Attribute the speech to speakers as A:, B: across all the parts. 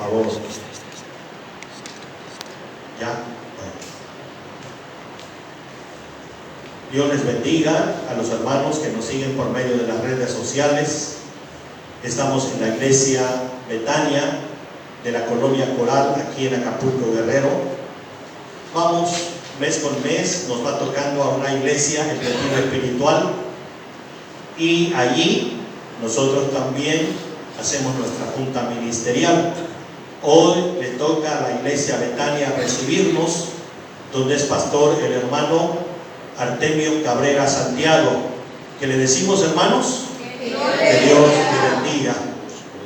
A: favor. Ya. Bueno. Dios les bendiga a los hermanos que nos siguen por medio de las redes sociales. Estamos en la iglesia Betania de la colonia Coral, aquí en Acapulco, Guerrero. Vamos mes con mes, nos va tocando a una iglesia el retiro espiritual, y allí nosotros también hacemos nuestra junta ministerial. Hoy le toca a la iglesia Betania recibirnos, donde es pastor el hermano Artemio Cabrera Santiago. ¿Qué le decimos, hermanos? Que Dios te bendiga.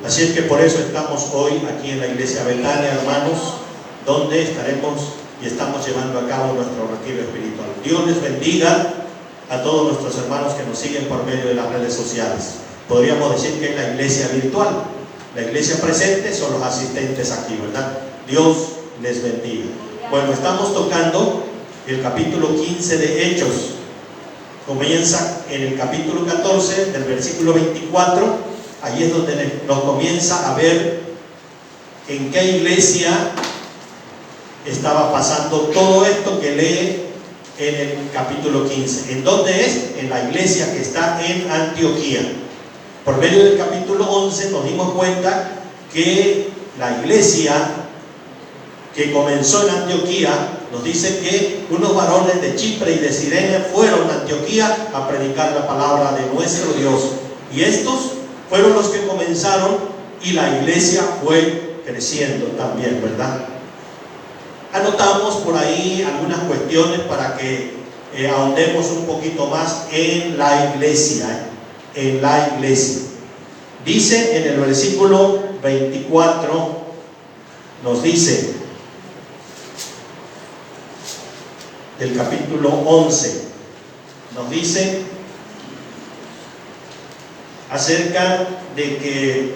A: Así es que por eso estamos hoy aquí en la iglesia Betania, hermanos, donde estaremos y estamos llevando a cabo nuestro retiro espiritual. Dios les bendiga a todos nuestros hermanos que nos siguen por medio de las redes sociales. Podríamos decir que es la iglesia virtual. La iglesia presente son los asistentes aquí, ¿verdad? Dios les bendiga. Bueno, estamos tocando el capítulo 15 de Hechos. Comienza en el capítulo 14, del versículo 24. Allí es donde nos comienza a ver en qué iglesia estaba pasando todo esto que lee en el capítulo 15. ¿En dónde es? En la iglesia que está en Antioquía. Por medio del capítulo 11 nos dimos cuenta que la iglesia que comenzó en Antioquía nos dice que unos varones de Chipre y de Cirene fueron a Antioquía a predicar la palabra de nuestro Dios. Y estos fueron los que comenzaron, y la iglesia fue creciendo también, ¿verdad? Anotamos por ahí algunas cuestiones para que ahondemos un poquito más en la iglesia. En la iglesia. Dice en el versículo 24, nos dice, del capítulo 11, nos dice acerca de que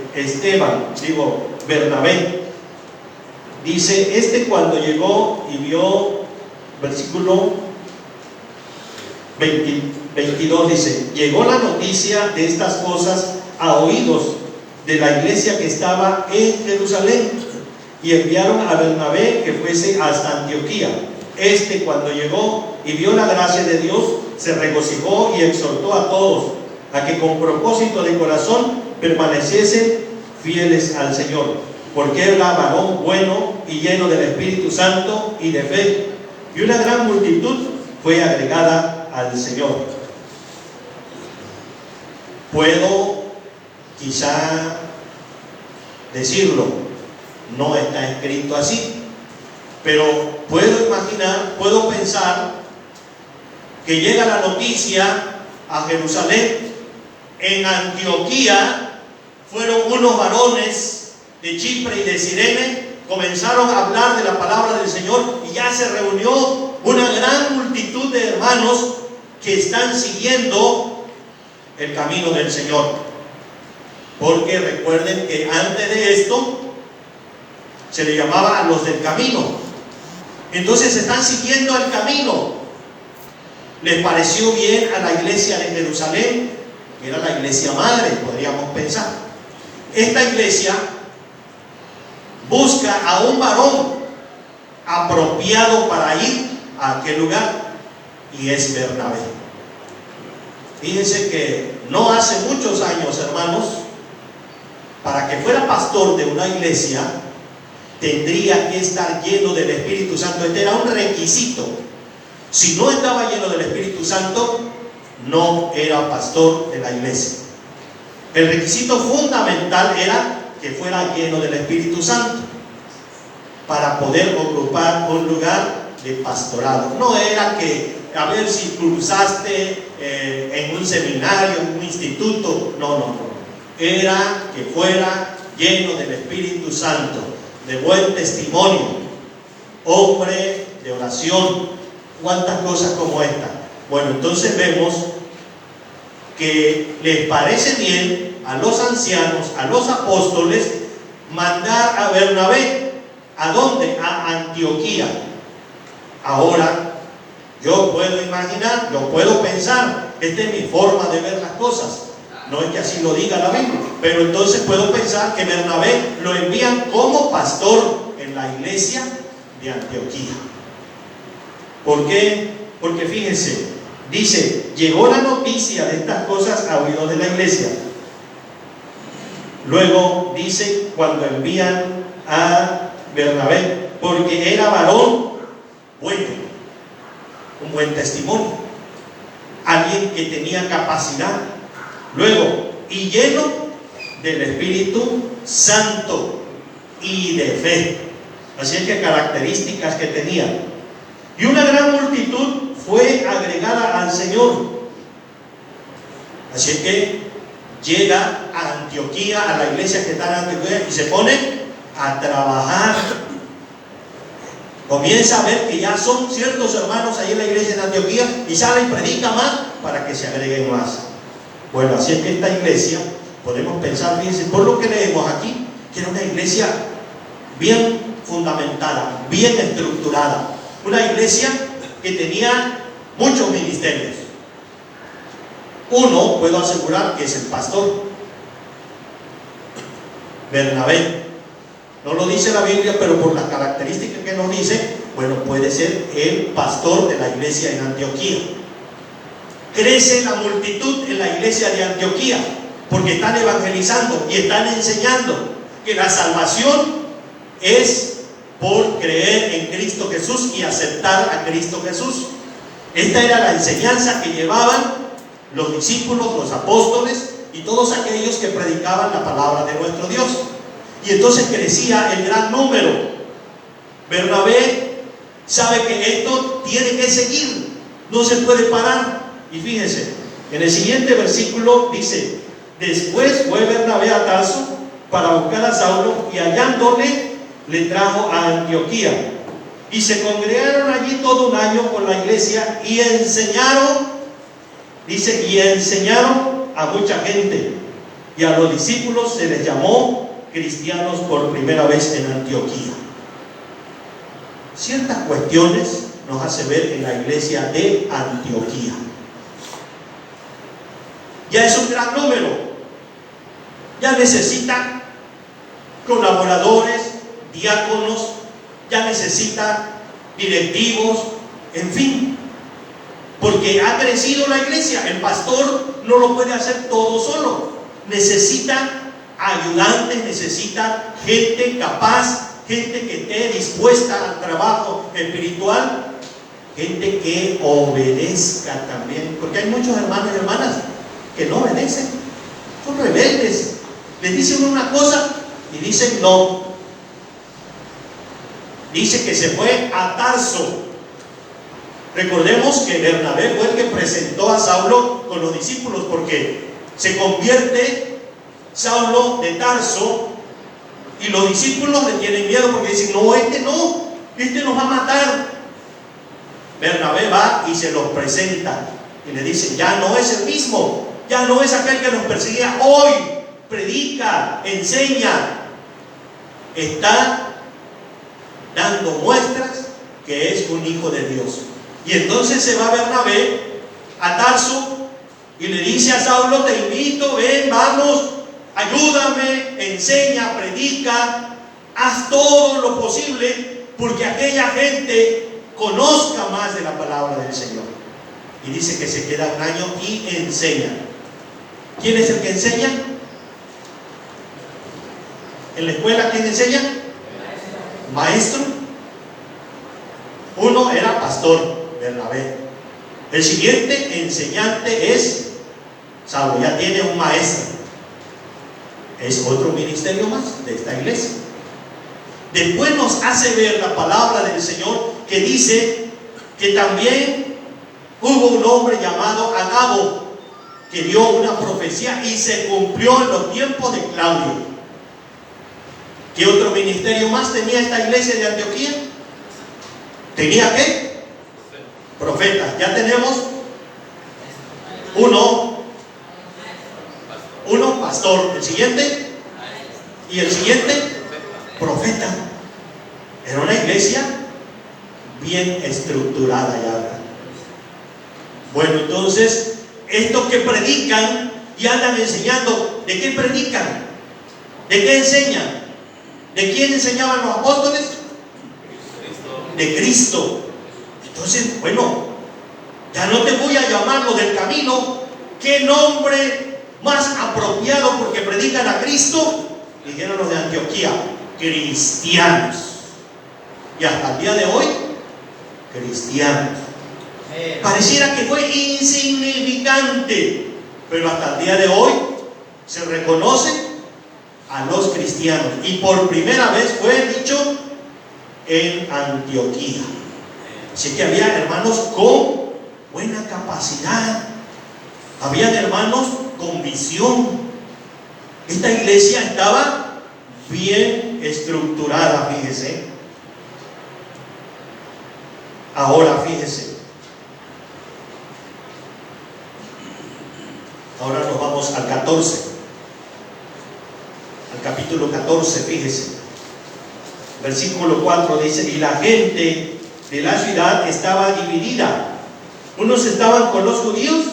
A: Bernabé, dice, cuando llegó y vio, versículo 22 dice, llegó la noticia de estas cosas a oídos de la iglesia que estaba en Jerusalén, y enviaron a Bernabé que fuese hasta Antioquía. Cuando llegó y vio la gracia de Dios, se regocijó y exhortó a todos a que con propósito de corazón permaneciesen fieles al Señor, porque era varón bueno y lleno del Espíritu Santo y de fe, y una gran multitud fue agregada al Señor. Puedo quizá decirlo, no está escrito así, pero puedo imaginar, puedo pensar que llega la noticia a Jerusalén. En Antioquía fueron unos varones de Chipre y de Cirene, comenzaron a hablar de la palabra del Señor, y ya se reunió una gran multitud de hermanos que están siguiendo el camino del Señor. Porque recuerden que antes de esto se le llamaba a los del camino. Entonces están siguiendo el camino. Les pareció bien a la iglesia de Jerusalén, que era la iglesia madre, podríamos pensar. Esta iglesia busca a un varón apropiado para ir a aquel lugar, y es Bernabé. Fíjense que no hace muchos años, hermanos, para que fuera pastor de una iglesia tendría que estar lleno del Espíritu Santo. Este era un requisito. Si no estaba lleno del Espíritu Santo, no era pastor de la iglesia. El requisito fundamental era que fuera lleno del Espíritu Santo para poder ocupar un lugar de pastorado. No era que a ver si cursaste en un seminario, en un instituto. No. Era que fuera lleno del Espíritu Santo, de buen testimonio, hombre de oración, cuántas cosas como esta. Bueno, entonces vemos que les parece bien a los ancianos, a los apóstoles, mandar a Bernabé. ¿A dónde? A Antioquía. Ahora, yo puedo imaginar, yo puedo pensar, esta es mi forma de ver las cosas. No es que así lo diga la Biblia, pero entonces puedo pensar que Bernabé lo envían como pastor en la iglesia de Antioquía. ¿Por qué? Porque fíjense, dice, llegó la noticia de estas cosas a oídos de la iglesia. Luego dice, cuando envían a Bernabé, porque era varón bueno, un buen testimonio, alguien que tenía capacidad. Luego, y lleno del Espíritu Santo y de fe. Así es que características que tenía. Y una gran multitud fue agregada al Señor. Así es que llega a Antioquía, a la iglesia que está en Antioquía, y se pone a trabajar. Comienza a ver que ya son ciertos hermanos ahí en la iglesia de Antioquía, y sale y predica más para que se agreguen más. Bueno, así es que esta iglesia, podemos pensar, fíjense, por lo que leemos aquí, que era una iglesia bien fundamentada, bien estructurada, una iglesia que tenía muchos ministerios. Uno, puedo asegurar que es el pastor Bernabé. No lo dice la Biblia, pero por las características que nos dice, bueno, puede ser el pastor de la iglesia en Antioquía. Crece la multitud en la iglesia de Antioquía, porque están evangelizando y están enseñando que la salvación es por creer en Cristo Jesús y aceptar a Cristo Jesús. Esta era la enseñanza que llevaban los discípulos, los apóstoles y todos aquellos que predicaban la palabra de nuestro Dios. Y entonces crecía el gran número. Bernabé sabe que esto tiene que seguir, no se puede parar. Y fíjense, en el siguiente versículo dice, después fue Bernabé a Tarso para buscar a Saulo, y hallándole le trajo a Antioquía. Y se congregaron allí todo un año con la iglesia y enseñaron, dice, y enseñaron a mucha gente. Y a los discípulos se les llamó cristianos por primera vez en Antioquía. Ciertas cuestiones nos hace ver en la iglesia de Antioquía. Ya es un gran número, ya necesita colaboradores, diáconos, ya necesita directivos, en fin, porque ha crecido la iglesia. El pastor no lo puede hacer todo solo, necesita ayudantes, necesita gente capaz, gente que esté dispuesta al trabajo espiritual, gente que obedezca también, porque hay muchos hermanos y hermanas que no obedecen, son rebeldes, les dicen una cosa y dicen no. Dice que se fue a Tarso. Recordemos que Bernabé fue el que presentó a Saulo con los discípulos, porque se convierte Saulo de Tarso y los discípulos le tienen miedo porque dicen, no, este nos va a matar. Bernabé va y se los presenta y le dice, ya no es el mismo, ya no es aquel que nos perseguía, hoy predica, enseña, está dando muestras que es un hijo de Dios. Y entonces se va Bernabé a Tarso y le dice a Saulo, te invito, ven, vamos, ayúdame, enseña, predica, haz todo lo posible porque aquella gente conozca más de la palabra del Señor. Y dice que se queda un año y enseña. ¿Quién es el que enseña? ¿En la escuela quién enseña? Maestro. Uno era pastor, Bernabé. El siguiente enseñante es Saulo, ya tiene un maestro. Es otro ministerio más de esta iglesia. Después nos hace ver la palabra del Señor que dice que también hubo un hombre llamado Agabo que dio una profecía y se cumplió en los tiempos de Claudio. ¿Qué otro ministerio más tenía esta iglesia de Antioquía? ¿Tenía qué? Profetas. Ya tenemos uno pastor, el siguiente y el siguiente profeta. Era una iglesia bien estructurada ya. Bueno, entonces estos que predican y andan enseñando. ¿De qué predican? ¿De qué enseñan? ¿De quién enseñaban los apóstoles? De Cristo. Entonces, bueno, ya no te voy a llamar los del camino. ¿Qué nombre más apropiado porque predican a Cristo? Dijeron los de Antioquía: cristianos. Y hasta el día de hoy, cristianos. Pareciera que fue insignificante, pero hasta el día de hoy se reconoce a los cristianos. Y por primera vez fue dicho en Antioquía. Así que había hermanos con buena capacidad, había hermanos con visión. Esta iglesia estaba bien estructurada, fíjese. Ahora fíjese, ahora nos vamos al 14, al capítulo 14, fíjese. Versículo 4 dice: y la gente de la ciudad estaba dividida. Unos estaban con los judíos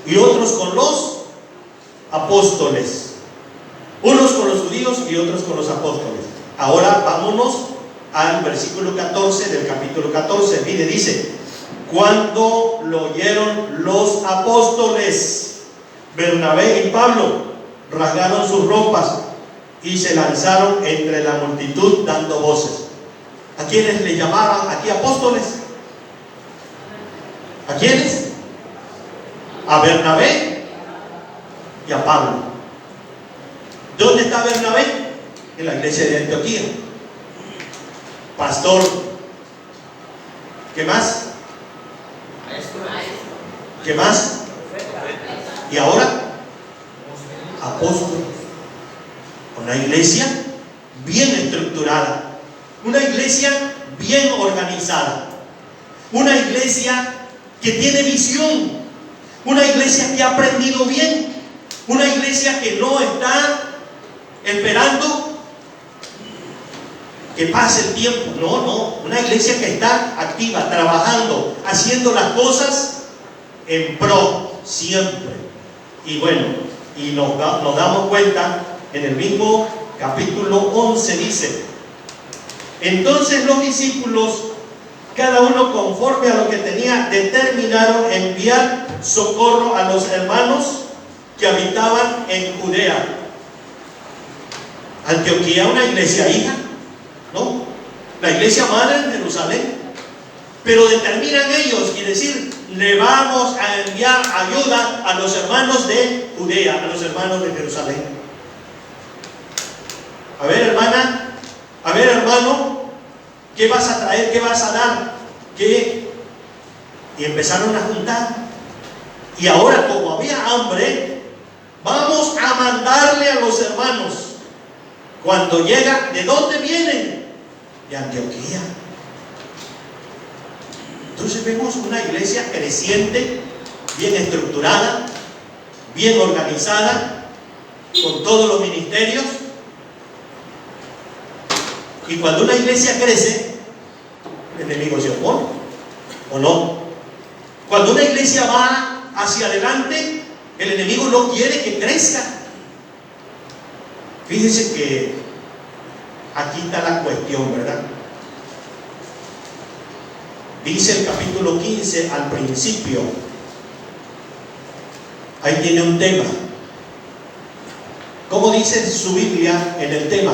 A: y otros con los apóstoles. Unos con los judíos y otros con los apóstoles. Ahora vámonos al versículo 14 del capítulo 14. Mire, dice: cuando lo oyeron los apóstoles, Bernabé y Pablo rasgaron sus ropas y se lanzaron entre la multitud dando voces. ¿A quiénes le llamaban aquí apóstoles? ¿A quiénes? A Bernabé y a Pablo. ¿Dónde está Bernabé? En la iglesia de Antioquía. Pastor. ¿Qué más? ¿Qué más? Y ahora, apóstol. Una iglesia bien estructurada, una iglesia bien organizada, una iglesia que tiene visión, una iglesia que ha aprendido bien, una iglesia que no está esperando que pase el tiempo. No, una iglesia que está activa, trabajando, haciendo las cosas en pro siempre. Y bueno, y nos damos cuenta en el mismo capítulo 11, dice: entonces los discípulos, cada uno conforme a lo que tenía, determinaron enviar socorro a los hermanos que habitaban en Judea. Antioquía, una iglesia hija, ¿no? La iglesia madre en Jerusalén. Pero determinan ellos y decir: le vamos a enviar ayuda a los hermanos de Judea, a los hermanos de Jerusalén. A ver, hermana, a ver, hermano, ¿qué vas a traer? ¿Qué vas a dar? ¿Qué? Y empezaron a juntar. Y ahora, como había hambre, vamos a mandarle a los hermanos. Cuando llega, ¿de dónde vienen? De Antioquía. Entonces vemos una iglesia creciente, bien estructurada, bien organizada, con todos los ministerios. Y cuando una iglesia crece, el enemigo se opone, ¿o no? Cuando una iglesia va hacia adelante, el enemigo no quiere que crezca. Fíjense que aquí está la cuestión, ¿verdad? Dice el capítulo 15 al principio, ahí tiene un tema. ¿Cómo dice su Biblia en el tema?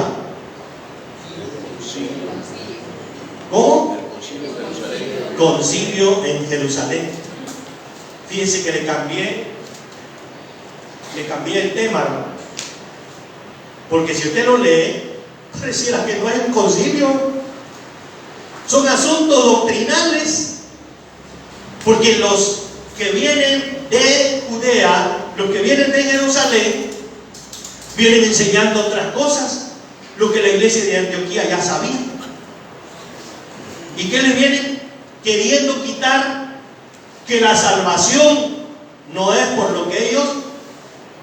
A: ¿Cómo? Concilio en Jerusalén. Fíjense que le cambié el tema, hermano. Porque si usted lo lee, pareciera que no es un concilio. Son asuntos doctrinales. Porque los que vienen de Judea, los que vienen de Jerusalén, vienen enseñando otras cosas, lo que la iglesia de Antioquía ya sabía. ¿Y qué les vienen? Queriendo quitar que la salvación no es por lo que ellos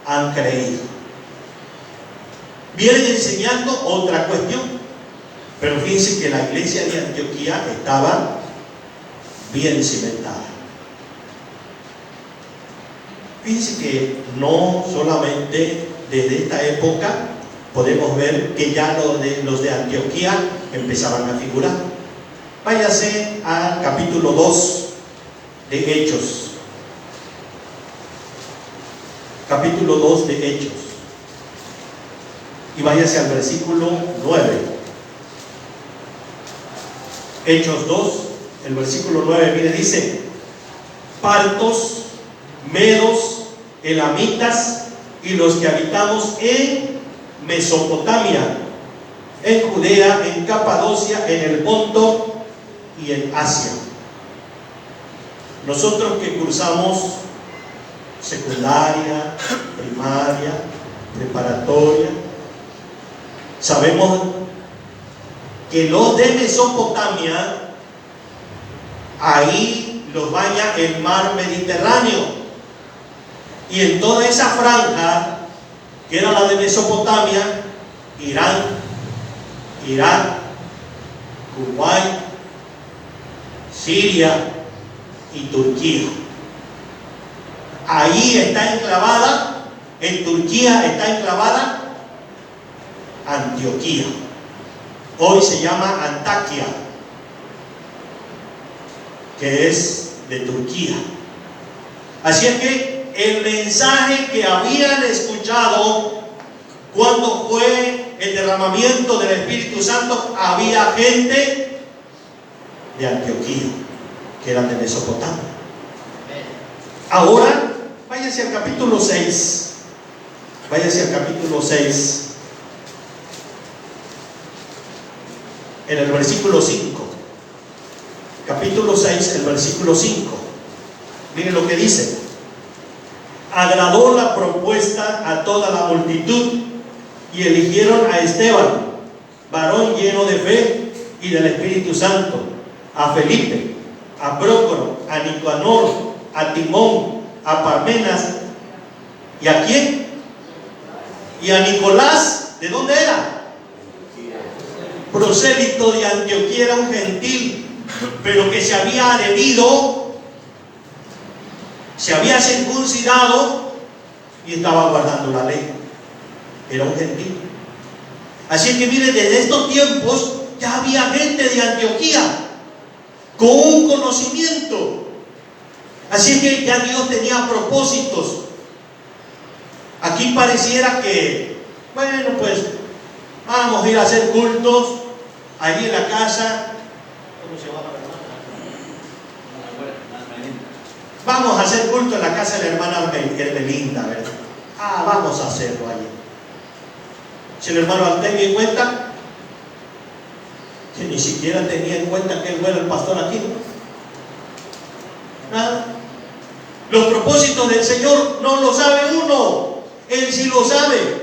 A: han creído. Vienen enseñando otra cuestión. Pero fíjense que la iglesia de Antioquía estaba bien cimentada. Fíjense que no solamente desde esta época podemos ver que ya los de Antioquía empezaban a figurar. Váyase al capítulo 2 de Hechos. Capítulo 2 de Hechos. Y váyase al versículo 9. Hechos 2, el versículo 9, mire, dice: partos, medos, elamitas y los que habitamos en Mesopotamia, en Judea, en Capadocia, en el Ponto y en Asia. Nosotros que cursamos secundaria, primaria, preparatoria, sabemos que los de Mesopotamia, ahí los baña el mar Mediterráneo, y en toda esa franja que era la de Mesopotamia, Irán, Irak, Kuwait, Siria y Turquía. Ahí está enclavada, en Turquía está enclavada Antioquía. Hoy se llama Antaquia, que es de Turquía. Así es que el mensaje que habían escuchado cuando fue el derramamiento del Espíritu Santo, había gente de Antioquía, que eran de Mesopotamia. Ahora, váyase al capítulo 6. Váyase al capítulo 6. En el versículo 5. Capítulo 6, el versículo 5. Miren lo que dice: agradó la propuesta a toda la multitud y eligieron a Esteban, varón lleno de fe y del Espíritu Santo, a Felipe, a Prócoro, a Nicanor, a Timón, a Parmenas, ¿y a quién? Y a Nicolás. ¿De dónde era? Prosélito de Antioquía, era un gentil, pero que se había adherido, se había circuncidado y estaba guardando la ley. Era un gentil. Así que mire, desde estos tiempos ya había gente de Antioquía con un conocimiento. Así que ya Dios tenía propósitos. Aquí pareciera que, bueno, pues vamos a ir a hacer cultos allí en la casa. ¿Cómo se llama la hermana? Vamos a hacer culto en la casa de la hermana Hermelinda, ¿verdad? Vamos a hacerlo allí. Si el hermano Artemio en cuenta que ni siquiera tenía en cuenta que él era el pastor aquí, ¿no? Nada. Los propósitos del Señor no lo sabe uno, Él sí lo sabe.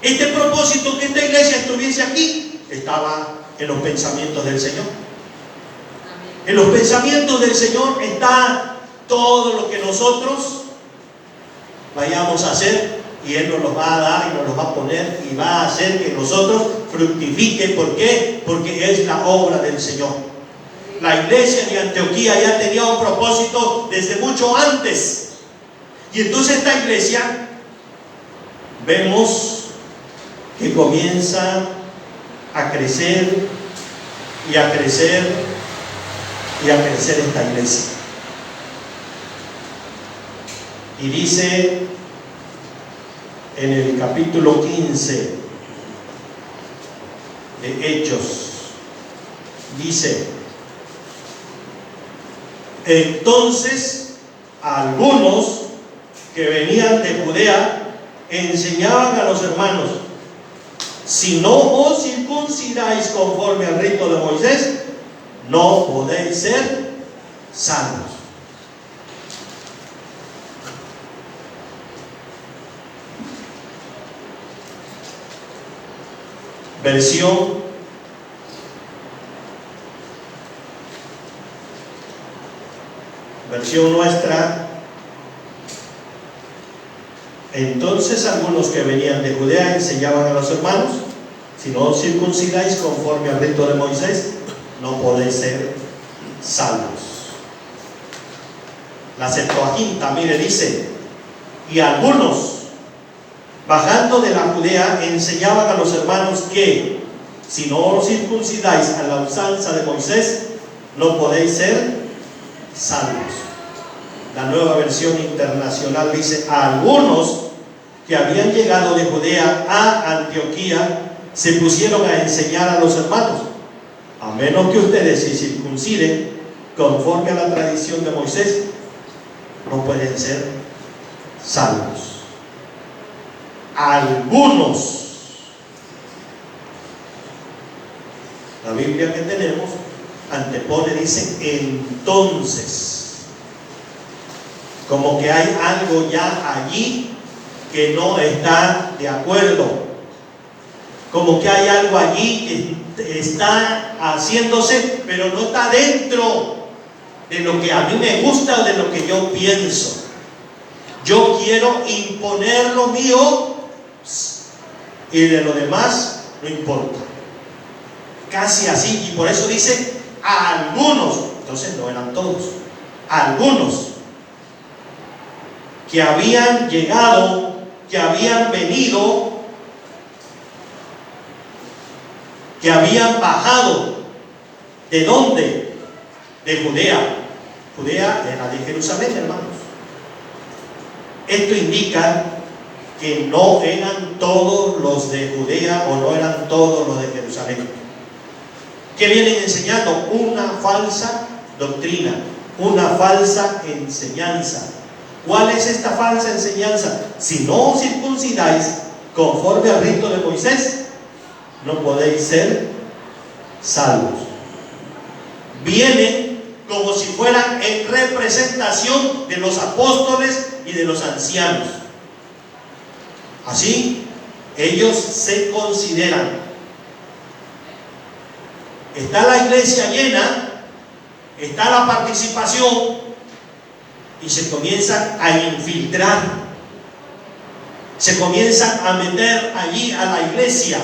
A: Este propósito, que esta iglesia estuviese aquí, estaba en los pensamientos del Señor. En los pensamientos del Señor está todo lo que nosotros vayamos a hacer, y Él nos los va a dar y nos los va a poner y va a hacer que nosotros fructifique. ¿Por qué? Porque es la obra del Señor. La iglesia de Antioquía ya tenía un propósito desde mucho antes, y entonces esta iglesia vemos que comienza a crecer y a crecer y a crecer esta iglesia. Y dice en el capítulo 15 de Hechos, dice: entonces algunos que venían de Judea enseñaban a los hermanos: si no os circuncidáis conforme al rito de Moisés, no podéis ser salvos. Versión nuestra. Entonces algunos que venían de Judea enseñaban a los hermanos: si no os circuncidáis conforme al rito de Moisés, no podéis ser salvos. La Septuaginta, mire, dice: y algunos, bajando de la Judea, enseñaban a los hermanos que si no os circuncidáis a la usanza de Moisés, no podéis ser salvos. La Nueva Versión Internacional dice: algunos que habían llegado de Judea a Antioquía se pusieron a enseñar a los hermanos: a menos que ustedes se circunciden conforme a la tradición de Moisés, no pueden ser salvos. Algunos. La Biblia que tenemos antepone, dice entonces, como que hay algo ya allí que no está de acuerdo, como que hay algo allí que está haciéndose, pero no está dentro de lo que a mí me gusta o de lo que yo pienso. Yo quiero imponer lo mío y de lo demás no importa. Casi así, y por eso dice algunos. Entonces no eran todos, algunos que habían llegado, que habían venido, que habían bajado. ¿De dónde? De Judea. Judea era de Jerusalén, hermanos. Esto indica que no eran todos los de Judea o no eran todos los de Jerusalén. ¿Qué vienen enseñando? Una falsa doctrina, una falsa enseñanza. ¿Cuál es esta falsa enseñanza? Si no os circuncidáis conforme al rito de Moisés, no podéis ser salvos. Vienen como si fueran en representación de los apóstoles y de los ancianos. Así ellos se consideran. Está la iglesia llena, está la participación y se comienzan a infiltrar, se comienzan a meter allí a la iglesia.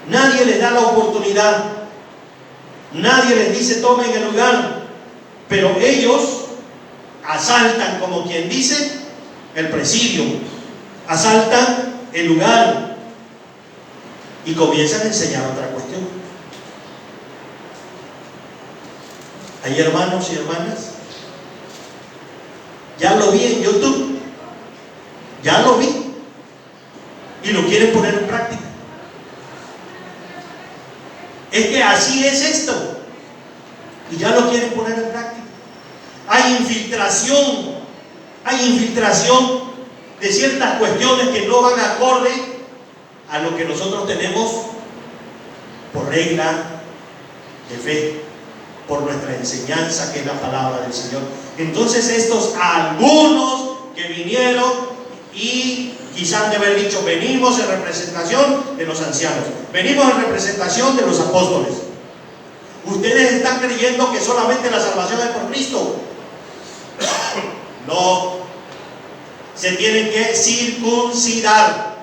A: Nadie les da la oportunidad, nadie les dice tomen el lugar, pero ellos asaltan, como quien dice, el presidio, asaltan el lugar y comienzan a enseñar otra cuestión. Hay hermanos y hermanas, ya lo vi en YouTube, ya lo vi y lo quieren poner en práctica. Es que así es esto y ya lo quieren poner en práctica. Hay infiltración de ciertas cuestiones que no van acorde a lo que nosotros tenemos por regla de fe, por nuestra enseñanza, que es la palabra del Señor. Entonces estos algunos que vinieron y quizás de haber dicho: venimos en representación de los ancianos, venimos en representación de los apóstoles. Ustedes están creyendo que solamente la salvación es por Cristo. No, se tienen que circuncidar,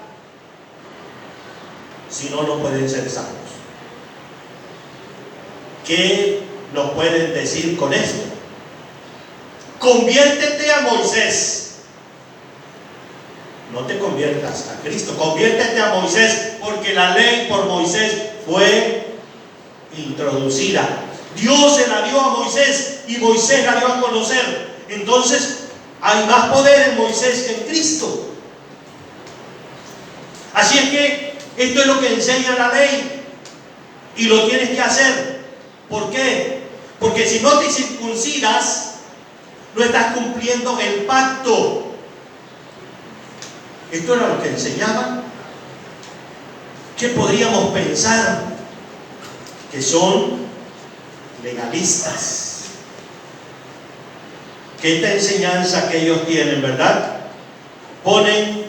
A: si no, no pueden ser salvos. ¿Qué nos pueden decir con esto? Conviértete a Moisés. No te conviertas a Cristo, conviértete a Moisés, porque la ley por Moisés fue introducida. Dios se la dio a Moisés y Moisés la dio a conocer. Entonces hay más poder en Moisés que en Cristo. Así es que esto es lo que enseña la ley y lo tienes que hacer. ¿Por qué? Porque si no te circuncidas, no estás cumpliendo el pacto. Esto era lo que enseñaban. ¿Qué podríamos pensar? Que son legalistas. Que esta enseñanza que ellos tienen, ¿verdad?, ponen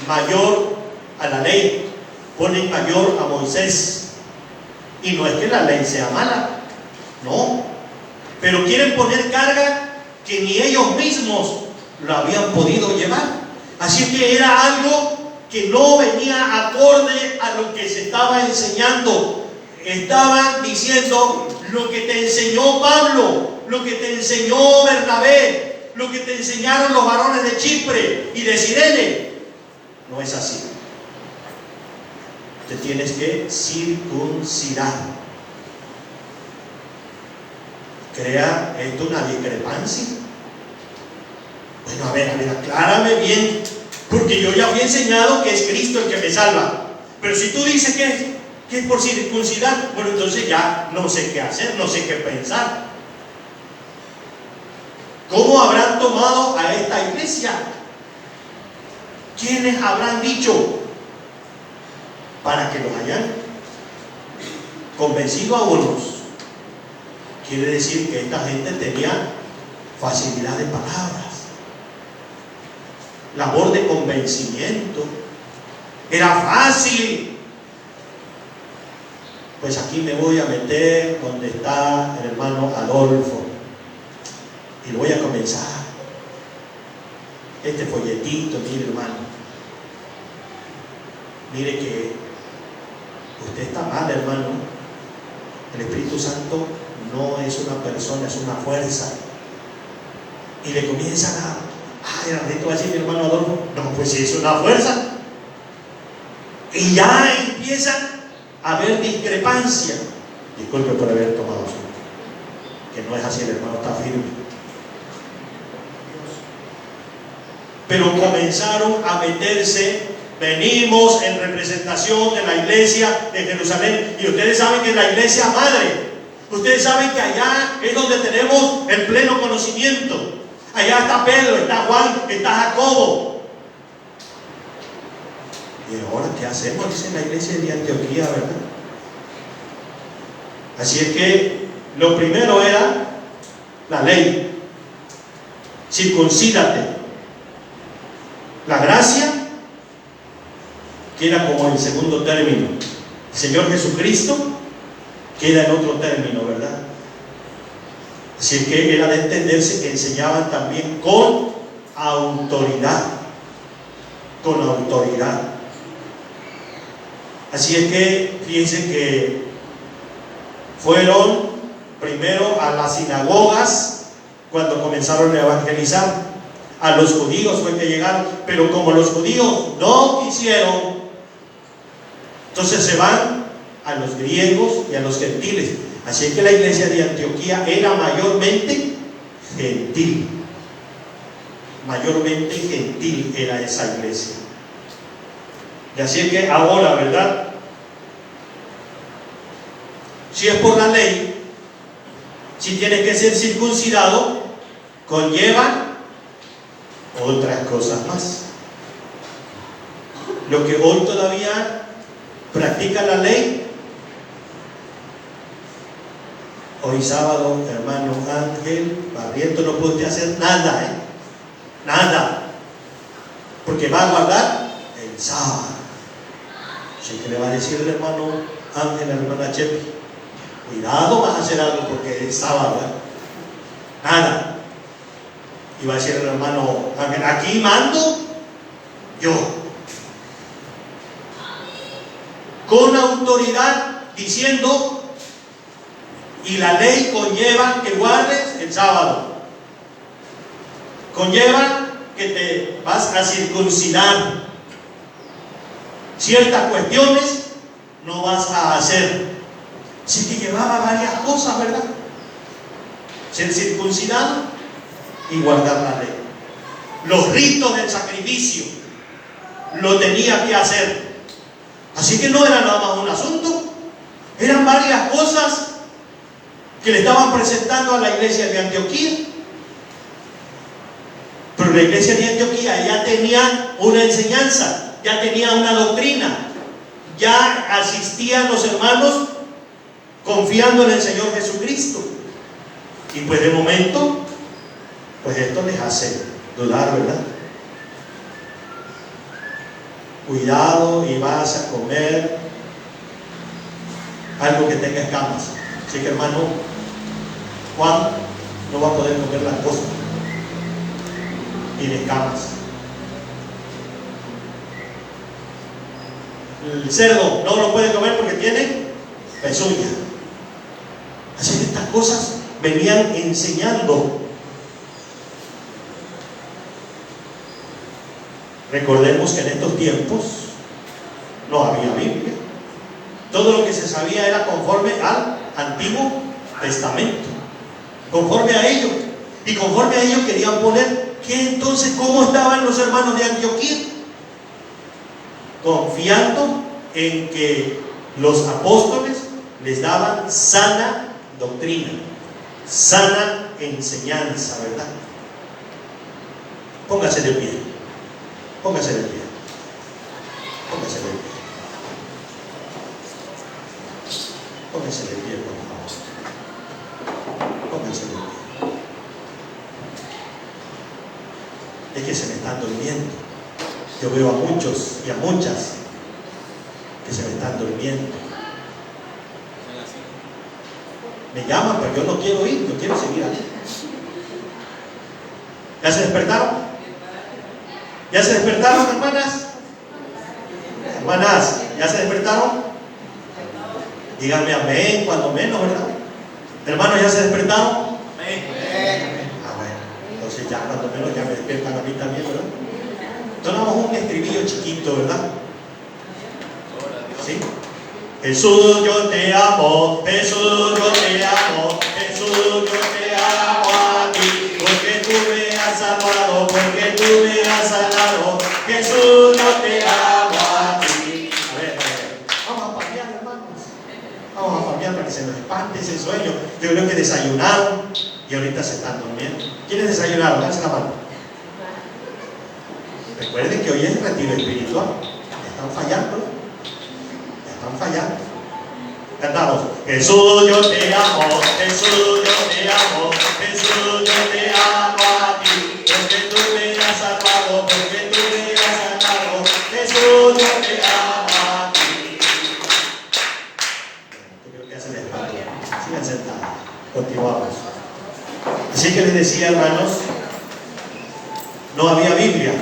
A: mayor a la ley, ponen mayor a Moisés. Y no es que la ley sea mala, no, pero quieren poner carga que ni ellos mismos lo habían podido llevar. Así que era algo que no venía acorde a lo que se estaba enseñando. Estaban diciendo lo que te enseñó Pablo, lo que te enseñó Bernabé, lo que te enseñaron los varones de Chipre y de Cirene. No es así. Te tienes que circuncidar. ¿Crea esto una discrepancia? Bueno, a ver, aclárame bien, porque yo ya había enseñado que es Cristo el que me salva. Pero si tú dices que es por circuncidar, bueno, entonces ya no sé qué hacer, no sé qué pensar. ¿Cómo habrán tomado a esta iglesia? ¿Quiénes habrán dicho para que los hayan convencido a unos? Quiere decir que esta gente tenía facilidad de palabras, labor de convencimiento, era fácil. Pues aquí me voy a meter donde está el hermano Adolfo y voy a comenzar este folletito. Mire, hermano, mire que usted está mal, hermano. El Espíritu Santo no es una persona, es una fuerza. Y le comienzan ay, ahorita va a decir mi hermano Adolfo, no, pues si es una fuerza. Y ya empiezan a haber discrepancia. Disculpe por haber tomado su, que no es así, el hermano está firme. Pero comenzaron a meterse. Venimos en representación de la iglesia de Jerusalén, y ustedes saben que es la iglesia madre. Ustedes saben que allá es donde tenemos el pleno conocimiento. Allá está Pedro, está Juan, está Jacobo. Y ahora, ¿qué hacemos? Dice la iglesia de Antioquía, ¿verdad? Así es que lo primero era la ley. Circuncídate. La gracia queda como en segundo término. El Señor Jesucristo queda en otro término, ¿verdad? Así es que era de entenderse que enseñaban también con autoridad. Con autoridad. Así es que fíjense que fueron primero a las sinagogas cuando comenzaron a evangelizar. A los judíos fue que llegaron, pero como los judíos no quisieron, entonces se van a los griegos y a los gentiles. Así que la iglesia de Antioquía era mayormente gentil. Mayormente gentil era esa iglesia. Y así es que ahora, ¿verdad? Si es por la ley, si tienes que ser circuncidado, conlleva otras cosas más. Lo que hoy todavía practica la ley. Hoy sábado, hermano Ángel Barriento, no puede hacer nada, nada, porque va a guardar el sábado. Así que le va a decir el hermano Ángel, a la hermana Chepi, cuidado, vas a hacer algo porque es sábado, nada. Y va a decir el hermano Ángel, aquí mando yo, con autoridad, diciendo, y la ley conlleva que guardes el sábado, conlleva que te vas a circuncidar, ciertas cuestiones no vas a hacer. Así que llevaba varias cosas, ¿verdad? Ser circuncidado y guardar la ley. Los ritos del sacrificio lo tenía que hacer. Así que no era nada más un asunto, eran varias cosas que le estaban presentando a la iglesia de Antioquía. Pero la iglesia de Antioquía ya tenía una enseñanza, ya tenía una doctrina, ya asistían los hermanos confiando en el Señor Jesucristo. Y pues de momento, pues esto les hace dudar, ¿verdad? Cuidado y vas a comer algo que tenga escamas. Así que hermano Juan no va a poder comer las cosas tiene escamas. El cerdo no lo puede comer porque tiene pezuña. Así que estas cosas venían enseñando. Recordemos que en estos tiempos no había Biblia. Todo lo que se sabía era conforme al Antiguo Testamento, conforme a ello. Y conforme a ello querían poner que entonces cómo estaban los hermanos de Antioquía, confiando en que los apóstoles les daban sana doctrina, sana enseñanza, ¿verdad? Póngase de pie, póngase de pie, póngase de pie, póngase de pie, por favor, póngase de pie. Es que se me están durmiendo. Yo veo a muchos y a muchas que se me están durmiendo. Me llaman, pero yo no quiero ir, yo quiero seguir aquí. ¿Ya se despertaron? ¿Ya se despertaron, hermanas? Hermanas, ¿ya se despertaron? Díganme amén, cuando menos, ¿verdad? Hermanos, ¿ya se despertaron? Amén. Ah, bueno, entonces ya cuando menos ya me despiertan a mí también, ¿verdad? Tomamos un estribillo chiquito, ¿verdad? ¿Sí? Jesús, yo te amo, Jesús, yo te amo, Jesús, yo te amo a ti, porque tú me has salvado, porque tú me has sanado, Jesús, yo te amo a ti. A ver, vamos a palmear, hermanos, vamos a palmear para que se nos espante ese sueño. Yo creo que desayunaron y ahorita se están durmiendo. ¿Quiénes desayunaron? Háganse la mano. Recuerden que hoy es retiro espiritual. Están fallando. Están fallando. Cantamos. Jesús, yo te amo. Jesús, yo te amo. Jesús, yo te amo a ti. Porque tú me has salvado. Porque tú me has sanado. Jesús, yo te amo a ti. Yo creo que hacen espacio. Sigan sentados. Continuamos. Así que les decía, hermanos, no había Biblia.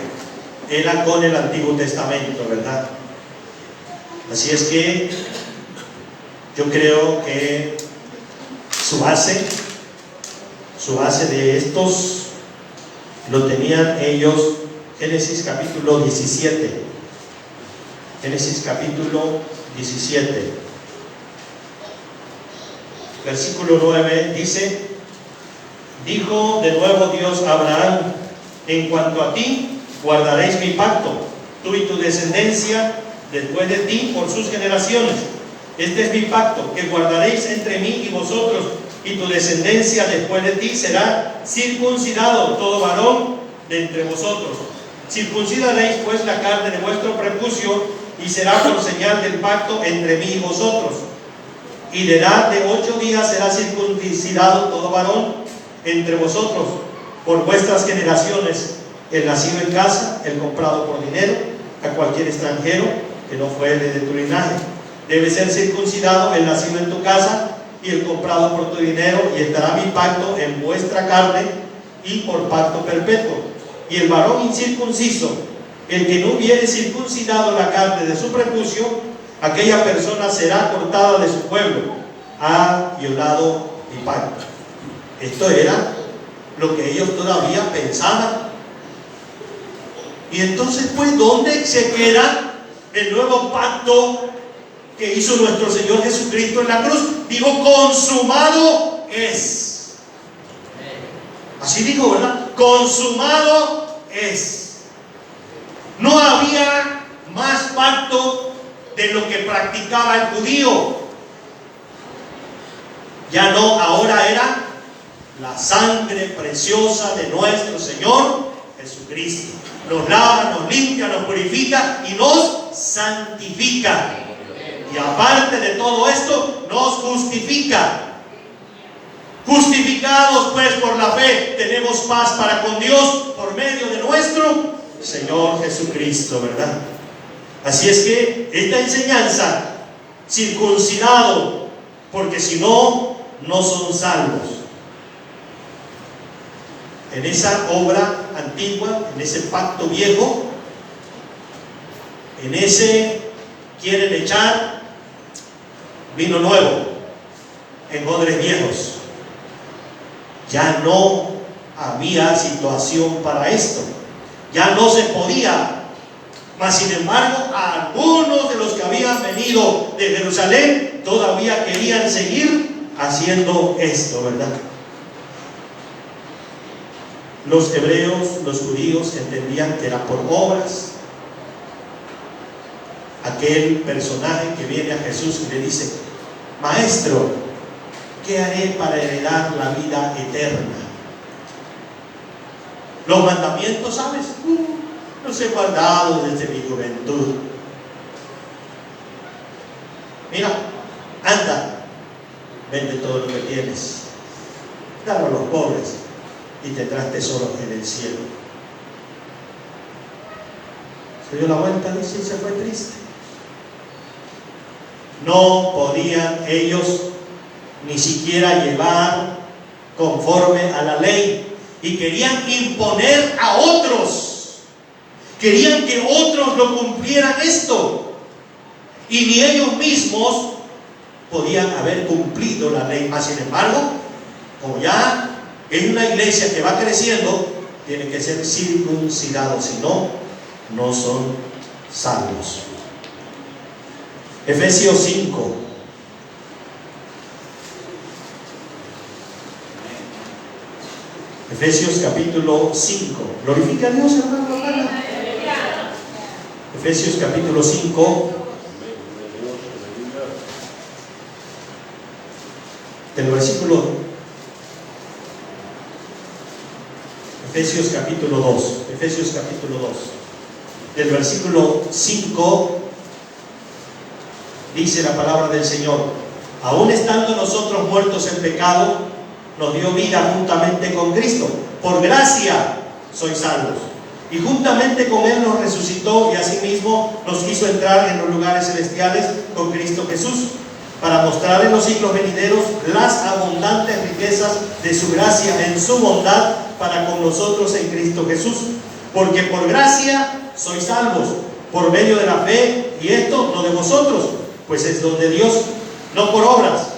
A: Era con el Antiguo Testamento, ¿verdad? Así es que yo creo que su base de estos lo tenían ellos. Génesis capítulo 17. Génesis capítulo 17. Versículo 9 dice: dijo de nuevo Dios a Abraham: en cuanto a ti, guardaréis mi pacto, tú y tu descendencia después de ti por sus generaciones. Este es mi pacto, que guardaréis entre mí y vosotros, y tu descendencia después de ti será circuncidado todo varón de entre vosotros. Circuncidaréis pues la carne de vuestro prepucio, y será por señal del pacto entre mí y vosotros. Y de edad de 8 días será circuncidado todo varón entre vosotros, por vuestras generaciones, el nacido en casa, el comprado por dinero, a cualquier extranjero que no fue de tu linaje. Debe ser circuncidado el nacido en tu casa y el comprado por tu dinero, y estará mi pacto en vuestra carne y por pacto perpetuo. Y el varón incircunciso, el que no hubiere circuncidado la carne de su prepucio, aquella persona será cortada de su pueblo. Ha violado mi pacto. Esto era lo que ellos todavía pensaban. Y entonces, pues, ¿dónde se queda el nuevo pacto que hizo nuestro Señor Jesucristo en la cruz? Dijo: consumado es. Así dijo, ¿verdad? Consumado es. No había más pacto de lo que practicaba el judío. Ya no, ahora era la sangre preciosa de nuestro Señor Jesucristo. Nos lava, nos limpia, nos purifica y nos santifica. Y aparte de todo esto, nos justifica. Justificados pues por la fe, tenemos paz para con Dios por medio de nuestro Señor Jesucristo, ¿verdad? Así es que esta enseñanza, circuncidado, porque si no, no son salvos. En esa obra antigua, en ese pacto viejo, en ese quieren echar vino nuevo en odres viejos. Ya no había situación para esto. Ya no se podía. Mas sin embargo, algunos de los que habían venido de Jerusalén todavía querían seguir haciendo esto, ¿verdad? Los hebreos, los judíos entendían que era por obras. Aquel personaje que viene a Jesús y le dice: Maestro, ¿qué haré para heredar la vida eterna? Los mandamientos, ¿sabes? Los he guardado desde mi juventud. Mira, anda, vende todo lo que tienes, dalo a los pobres y tendrás tesoros en el cielo. Se dio la vuelta, dice, y se fue triste. No podían ellos ni siquiera llevar conforme a la ley, y querían imponer a otros. Querían que otros lo cumplieran esto, y ni ellos mismos podían haber cumplido la ley. Mas sin embargo, como ya es una iglesia que va creciendo, tiene que ser circuncidados, si no, no son salvos. Efesios 5. Efesios capítulo 5. Glorifica a Dios, hermano. Efesios capítulo 5, del versículo, Efesios capítulo 2, del versículo 5, dice la palabra del Señor: aún estando nosotros muertos en pecado, nos dio vida juntamente con Cristo. Por gracia sois salvos. Y juntamente con Él nos resucitó, y asimismo nos hizo entrar en los lugares celestiales con Cristo Jesús, para mostrar en los siglos venideros las abundantes riquezas de su gracia en su bondad para con nosotros en Cristo Jesús. Porque por gracia sois salvos, por medio de la fe, y esto no de vosotros, pues es don de Dios, no por obras,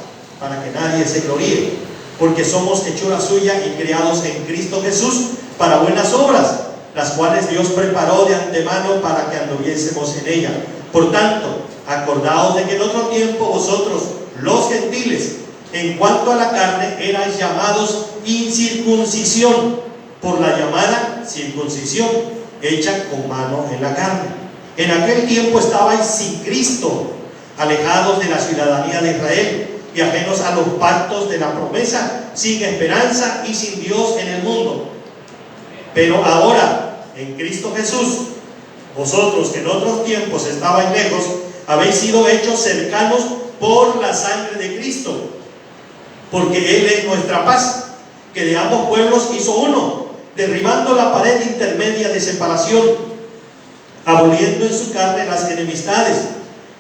A: para que nadie se gloríe. Porque somos hechura suya y creados en Cristo Jesús para buenas obras, las cuales Dios preparó de antemano para que anduviésemos en ella. Por tanto, acordaos de que en otro tiempo vosotros, los gentiles, en cuanto a la carne, erais llamados incircuncisión por la llamada circuncisión, hecha con mano en la carne. En aquel tiempo estabais sin Cristo, alejados de la ciudadanía de Israel y ajenos a los pactos de la promesa, sin esperanza y sin Dios en el mundo. Pero ahora, en Cristo Jesús, vosotros que en otros tiempos estabais lejos, habéis sido hechos cercanos por la sangre de Cristo, porque Él es nuestra paz, que de ambos pueblos hizo uno, derribando la pared intermedia de separación, aboliendo en su carne las enemistades,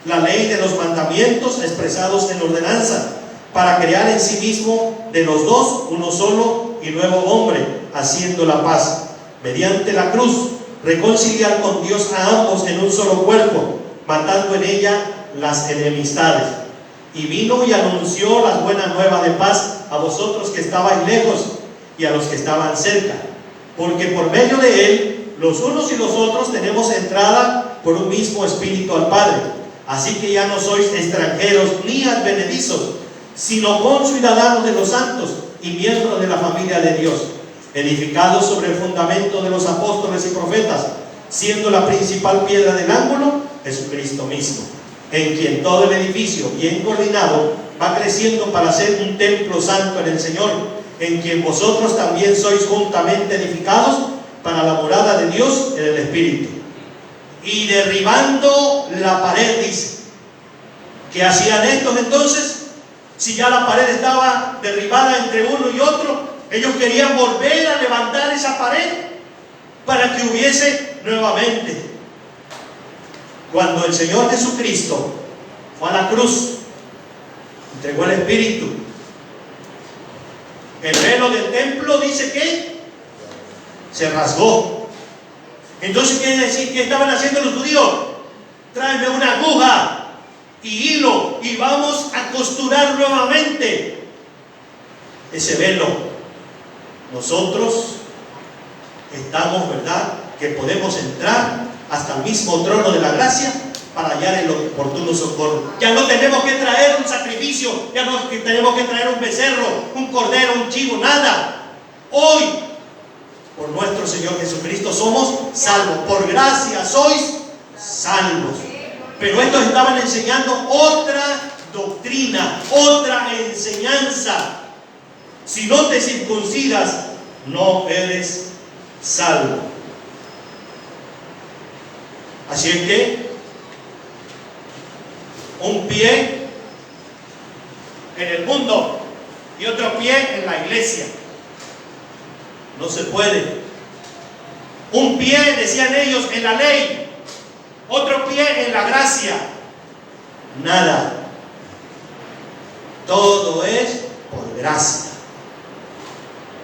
A: la ley de los mandamientos expresados en ordenanza, para crear en sí mismo de los dos uno solo y nuevo hombre, haciendo la paz, mediante la cruz, reconciliar con Dios a ambos en un solo cuerpo, matando en ella las enemistades. Y vino y anunció las buenas nuevas de paz a vosotros que estabais lejos y a los que estaban cerca, porque por medio de Él los unos y los otros tenemos entrada por un mismo espíritu al Padre. Así que ya no sois extranjeros ni advenedizos, sino conciudadanos de los santos y miembros de la familia de Dios, edificados sobre el fundamento de los apóstoles y profetas, siendo la principal piedra del ángulo Jesucristo mismo, en quien todo el edificio, bien coordinado, va creciendo para ser un templo santo en el Señor, en quien vosotros también sois juntamente edificados para la morada de Dios en el Espíritu. Y derribando la pared, dice. ¿Qué hacían estos entonces? Si ya la pared estaba derribada entre uno y otro, ellos querían volver a levantar esa pared para que hubiese nuevamente. Cuando el Señor Jesucristo fue a la cruz, entregó el Espíritu, el velo del templo dice que se rasgó. Entonces, ¿qué decir? ¿Qué estaban haciendo los judíos? Tráeme una aguja y hilo y vamos a costurar nuevamente ese velo. nosotros estamos, ¿verdad?, que podemos entrar hasta el mismo trono de la gracia para hallar el oportuno socorro. Ya no tenemos que traer un sacrificio, ya no tenemos que traer un becerro, un cordero, un chivo, nada. Hoy, por nuestro Señor Jesucristo, somos salvos. Por gracia sois salvos. Pero estos estaban enseñando otra doctrina, otra enseñanza. Si no te circuncidas, no eres salvo. Así es que un pie en el mundo y otro pie en la iglesia. No se puede. Un pie, decían ellos, en la ley, otro pie en la gracia. Nada. Todo es por gracia.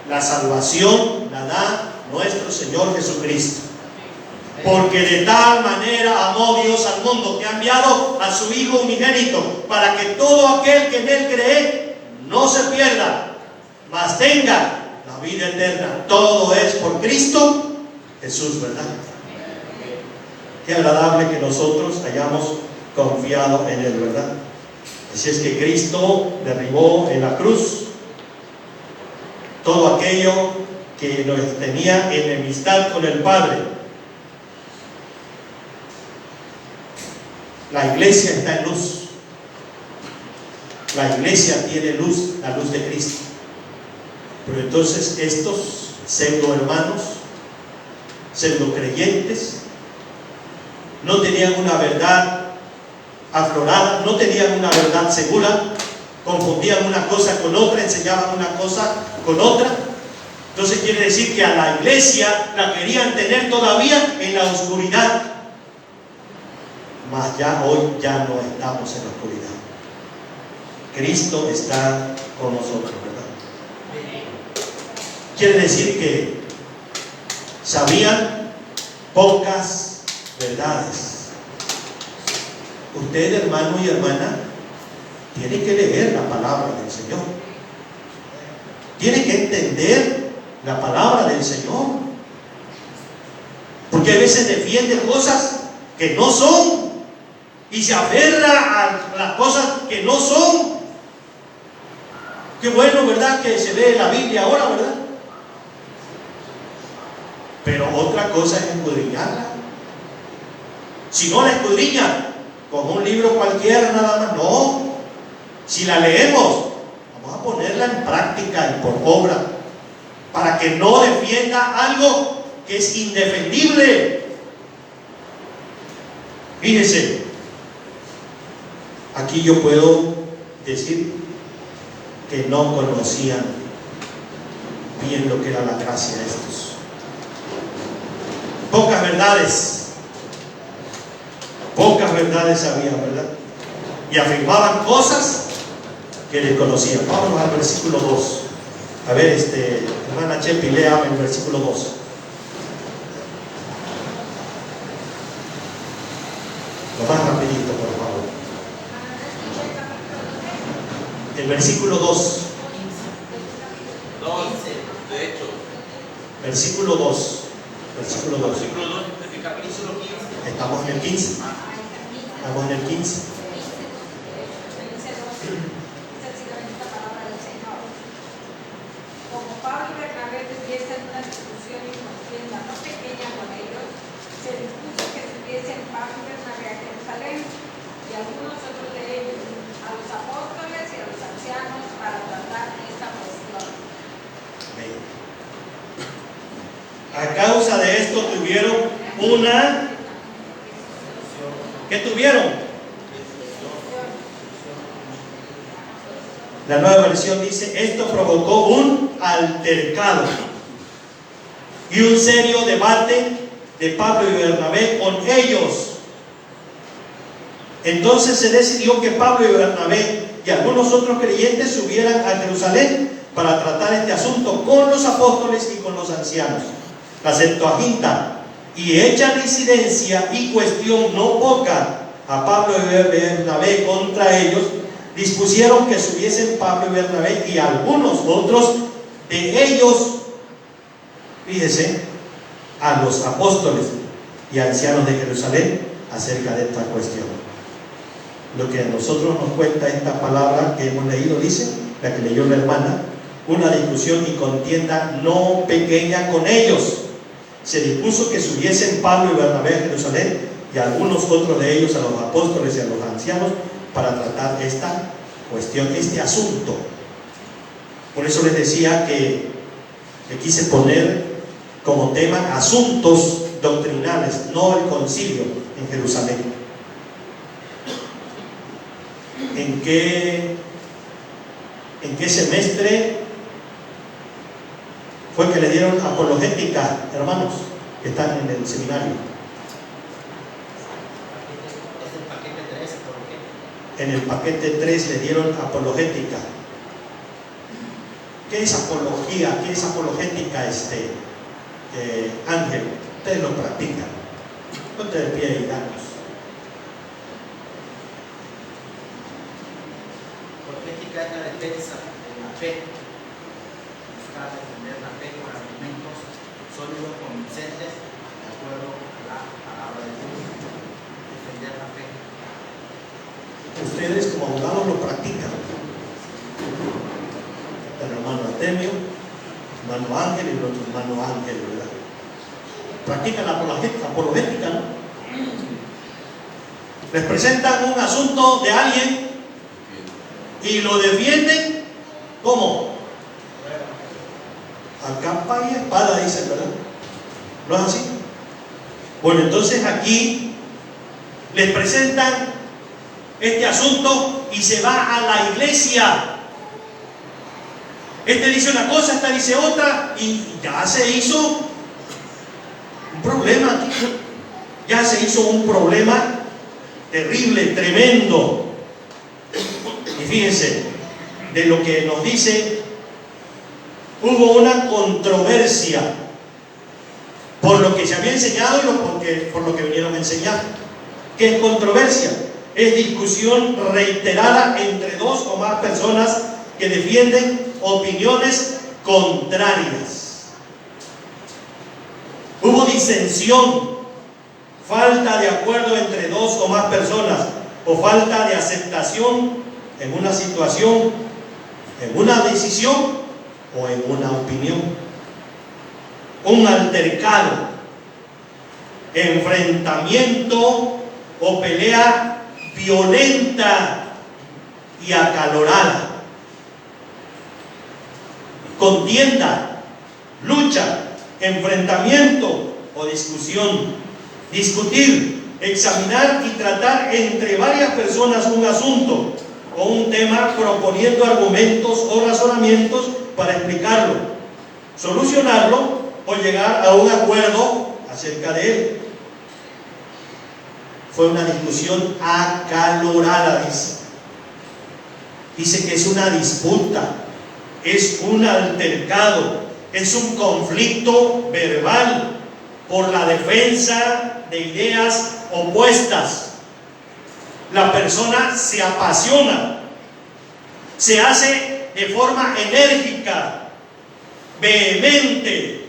A: La salvación la da nuestro Señor Jesucristo. Porque de tal manera amó Dios al mundo, que ha enviado a su Hijo unigénito, para que todo aquel que en Él cree no se pierda, mas tenga la vida eterna. Todo es por Cristo Jesús, ¿verdad? Qué agradable que nosotros hayamos confiado en Él, ¿verdad? Así es que Cristo derribó en la cruz todo aquello que nos tenía enemistad con el Padre. La iglesia está en luz. La iglesia tiene luz, la luz de Cristo. Pero entonces estos pseudo hermanos, pseudo creyentes, no tenían una verdad aflorada, no tenían una verdad segura, confundían una cosa con otra, enseñaban una cosa con otra. Entonces quiere decir que a la iglesia la querían tener todavía en la oscuridad. Mas ya hoy ya no estamos en la oscuridad. Cristo está con nosotros, ¿verdad? Quiere decir que sabían pocas verdades. Usted, hermano y hermana, tiene que leer la palabra del Señor. Tiene que entender la palabra del Señor. Porque a veces defiende cosas que no son y se aferra a las cosas que no son. Qué bueno, ¿verdad?, que se lee la Biblia ahora, ¿verdad? Pero otra cosa es escudriñarla. Si no la escudriña con un libro cualquiera nada más, no. Si la leemos, vamos a ponerla en práctica y por obra, para que no defienda algo que es indefendible. Fíjese, aquí yo puedo decir que no conocían bien lo que era la gracia de estos. Pocas verdades sabían, ¿verdad? Y afirmaban cosas que desconocían. Vámonos al versículo 2. A ver, hermana Chepi, léame el versículo 2. Lo más rapidito, por favor. El versículo 2.
B: De hecho.
A: Versículo 2. Versículo 2.
B: Versículo 2 del capítulo 15.
A: Estamos en el 15. Estamos en el 15.
C: Como Pablo y Bernabé tuviesen una discusión y contienda no pequeña con ellos, se dispuso que subiesen Pablo y Bernabé a Jerusalén y algunos otros de ellos, a los apóstoles y a los ancianos, para tratar esta cuestión.
A: A causa de esto tuvieron una... ¿Qué tuvieron? La nueva versión dice: esto provocó un altercado y un serio debate de Pablo y Bernabé con ellos. Entonces se decidió que Pablo y Bernabé y algunos otros creyentes subieran a Jerusalén para tratar este asunto con los apóstoles y con los ancianos. La Septuaginta: y hecha incidencia y cuestión no poca a Pablo y Bernabé contra ellos, dispusieron que subiesen Pablo y Bernabé y algunos otros de ellos fíjese, a los apóstoles y ancianos de Jerusalén acerca de esta cuestión. Lo que a nosotros nos cuenta esta palabra que hemos leído, dice, la que leyó la hermana, una discusión y contienda no pequeña con ellos. Se dispuso que subiesen Pablo y Bernabé a Jerusalén y algunos otros de ellos a los apóstoles y a los ancianos para tratar esta cuestión, este asunto. Por eso les decía que le quise poner como tema asuntos doctrinales, no el concilio en Jerusalén. ¿En qué semestre fue que le dieron apologética, hermanos, que están en el seminario? En el paquete 3 le dieron apologética. ¿Qué es apología? ¿Qué es apologética, Ángel? Ustedes lo practican. Ponte de pie y danos.
B: Apologética es la defensa de la fe. Buscar defender la fe con argumentos sólidos, convincentes, de acuerdo a la palabra de Dios. Defender la fe.
A: Ustedes como abogados lo practican. El hermano Artemio, hermano Ángel y el otro hermano Ángel, ¿verdad? Practican la apologética, ¿no? Les presentan un asunto de alguien y lo defienden, ¿cómo? A capa y espada, dicen, ¿verdad? ¿No es así? Bueno, entonces aquí les presentan este asunto y se va a la iglesia. Este dice una cosa, esta dice otra, y ya se hizo un problema. Ya se hizo un problema terrible, tremendo. Y fíjense, de lo que nos dice, hubo una controversia por lo que se había enseñado y por lo que vinieron a enseñar. ¿Qué es controversia? Es discusión reiterada entre dos o más personas que defienden opiniones contrarias. Hubo disensión, falta de acuerdo entre dos o más personas, o falta de aceptación en una situación, en una decisión o en una opinión. Un altercado, enfrentamiento o pelea violenta y acalorada. Contienda, lucha, enfrentamiento o discusión. Discutir, examinar y tratar entre varias personas un asunto o un tema proponiendo argumentos o razonamientos para explicarlo, solucionarlo o llegar a un acuerdo acerca de él. Fue una discusión acalorada, dice. Dice que es una disputa, es un altercado, es un conflicto verbal por la defensa de ideas opuestas. La persona se apasiona, se hace de forma enérgica, vehemente,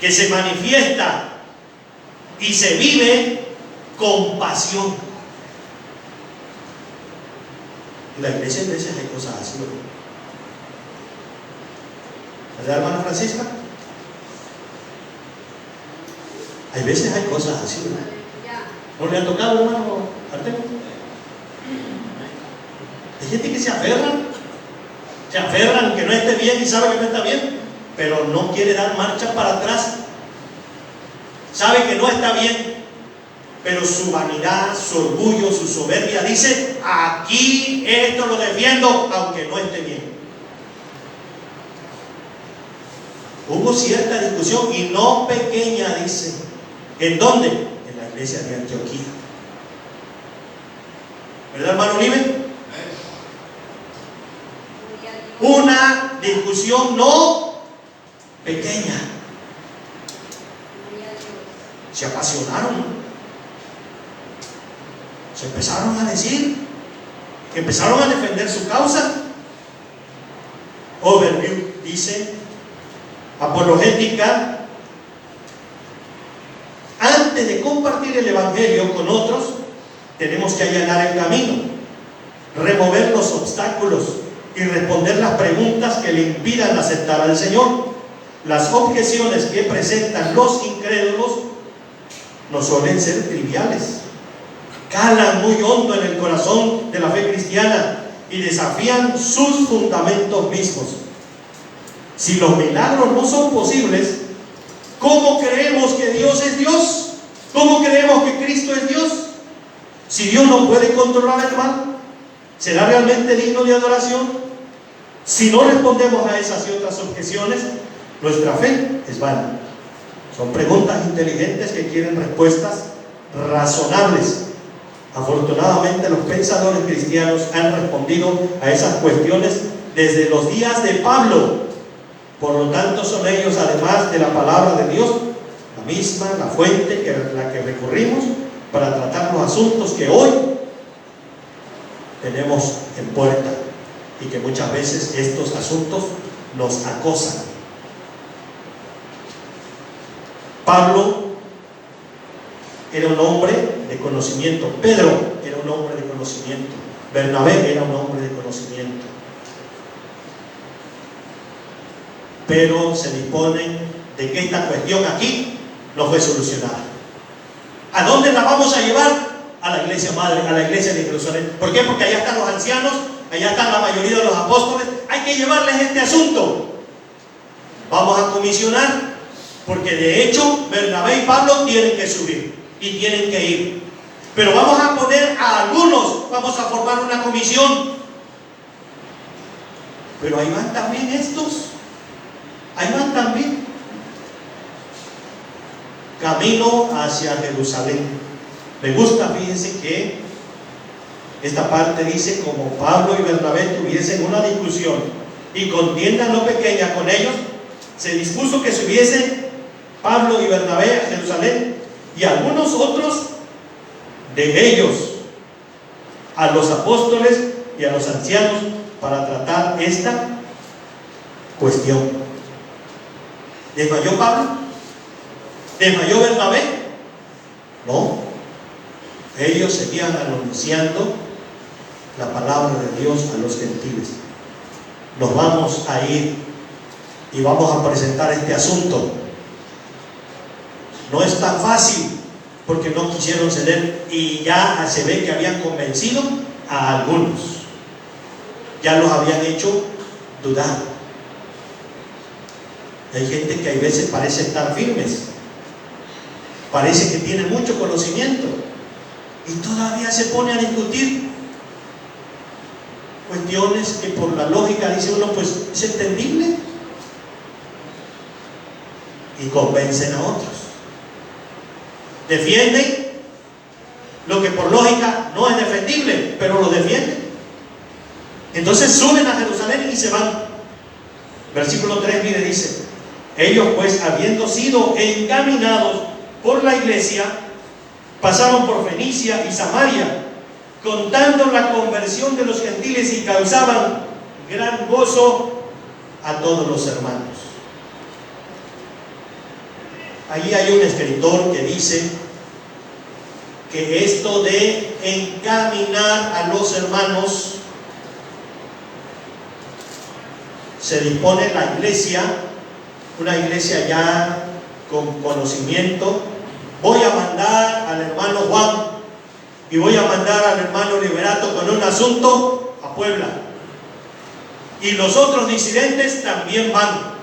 A: que se manifiesta y se vive con pasión. En la iglesia a veces hay cosas así, ¿no? ¿Verdad, hermana Francisca? Hay veces hay cosas así, ¿no? ¿No le ha tocado, hermano Artemio? Hay gente que se aferran que no esté bien y sabe que no está bien, pero no quiere dar marcha para atrás. Sabe que no está bien, pero su vanidad, su orgullo, su soberbia dice: aquí esto lo defiendo aunque no esté bien. Hubo cierta discusión y no pequeña, dice. ¿En dónde? En la iglesia de Antioquía. ¿Verdad, hermano Olive? Una discusión no pequeña. Se apasionaron. Se empezaron a decir, empezaron a defender su causa. Overview dice apologética, antes de compartir el Evangelio con otros, tenemos que allanar el camino, remover los obstáculos y responder las preguntas que le impidan aceptar al Señor. Las objeciones que presentan los incrédulos no suelen ser triviales, calan muy hondo en el corazón de la fe cristiana y desafían sus fundamentos mismos. Si los milagros no son posibles, ¿cómo creemos que Dios es Dios? ¿Cómo creemos que Cristo es Dios? Si Dios no puede controlar el mal, ¿será realmente digno de adoración? Si no respondemos a esas y otras objeciones, nuestra fe es vana. Son preguntas inteligentes que quieren respuestas razonables. Afortunadamente, los pensadores cristianos han respondido a esas cuestiones desde los días de Pablo. Por lo tanto, son ellos, además de la palabra de Dios, la misma, la fuente la que recurrimos para tratar los asuntos que hoy tenemos en puerta y que muchas veces estos asuntos nos acosan. Pablo era un hombre de conocimiento, Pedro era un hombre de conocimiento, Bernabé era un hombre de conocimiento, pero se disponen de que esta cuestión aquí no fue solucionada. ¿A dónde la vamos a llevar? A la iglesia madre, a la iglesia de Jerusalén. ¿Por qué? Porque allá están los ancianos, allá están la mayoría de los apóstoles. Hay que llevarles este asunto. Vamos a comisionar, porque de hecho Bernabé y Pablo tienen que subir y tienen que ir. Pero vamos a poner a algunos, vamos a formar una comisión. Pero ahí van también estos, ahí van también. Camino hacia Jerusalén. Me gusta, fíjense que esta parte dice: como Pablo y Bernabé tuviesen una discusión y contienda no pequeña con ellos, se dispuso que subiesen Pablo y Bernabé a Jerusalén y algunos otros de ellos a los apóstoles y a los ancianos para tratar esta cuestión. ¿Desmayó Pablo? ¿Desmayó Bernabé? No. Ellos seguían anunciando la palabra de Dios a los gentiles. Nos vamos a ir y vamos a presentar este asunto. No es tan fácil, porque no quisieron ceder y ya se ve que habían convencido a algunos. Ya los habían hecho dudar. Hay gente que a veces parece estar firmes, parece que tiene mucho conocimiento y todavía se pone a discutir cuestiones que por la lógica dice uno, pues es entendible, y convencen a otros. Defienden lo que por lógica no es defendible, pero lo defienden. Entonces suben a Jerusalén y se van. Versículo 3, mire, dice: ellos pues, habiendo sido encaminados por la iglesia, pasaron por Fenicia y Samaria, contando la conversión de los gentiles, y causaban gran gozo a todos los hermanos. Allí hay un escritor que dice que esto de encaminar a los hermanos, se dispone la iglesia, una iglesia ya con conocimiento. Voy a mandar al hermano Juan y voy a mandar al hermano Liberato con un asunto a Puebla, y los otros disidentes también van.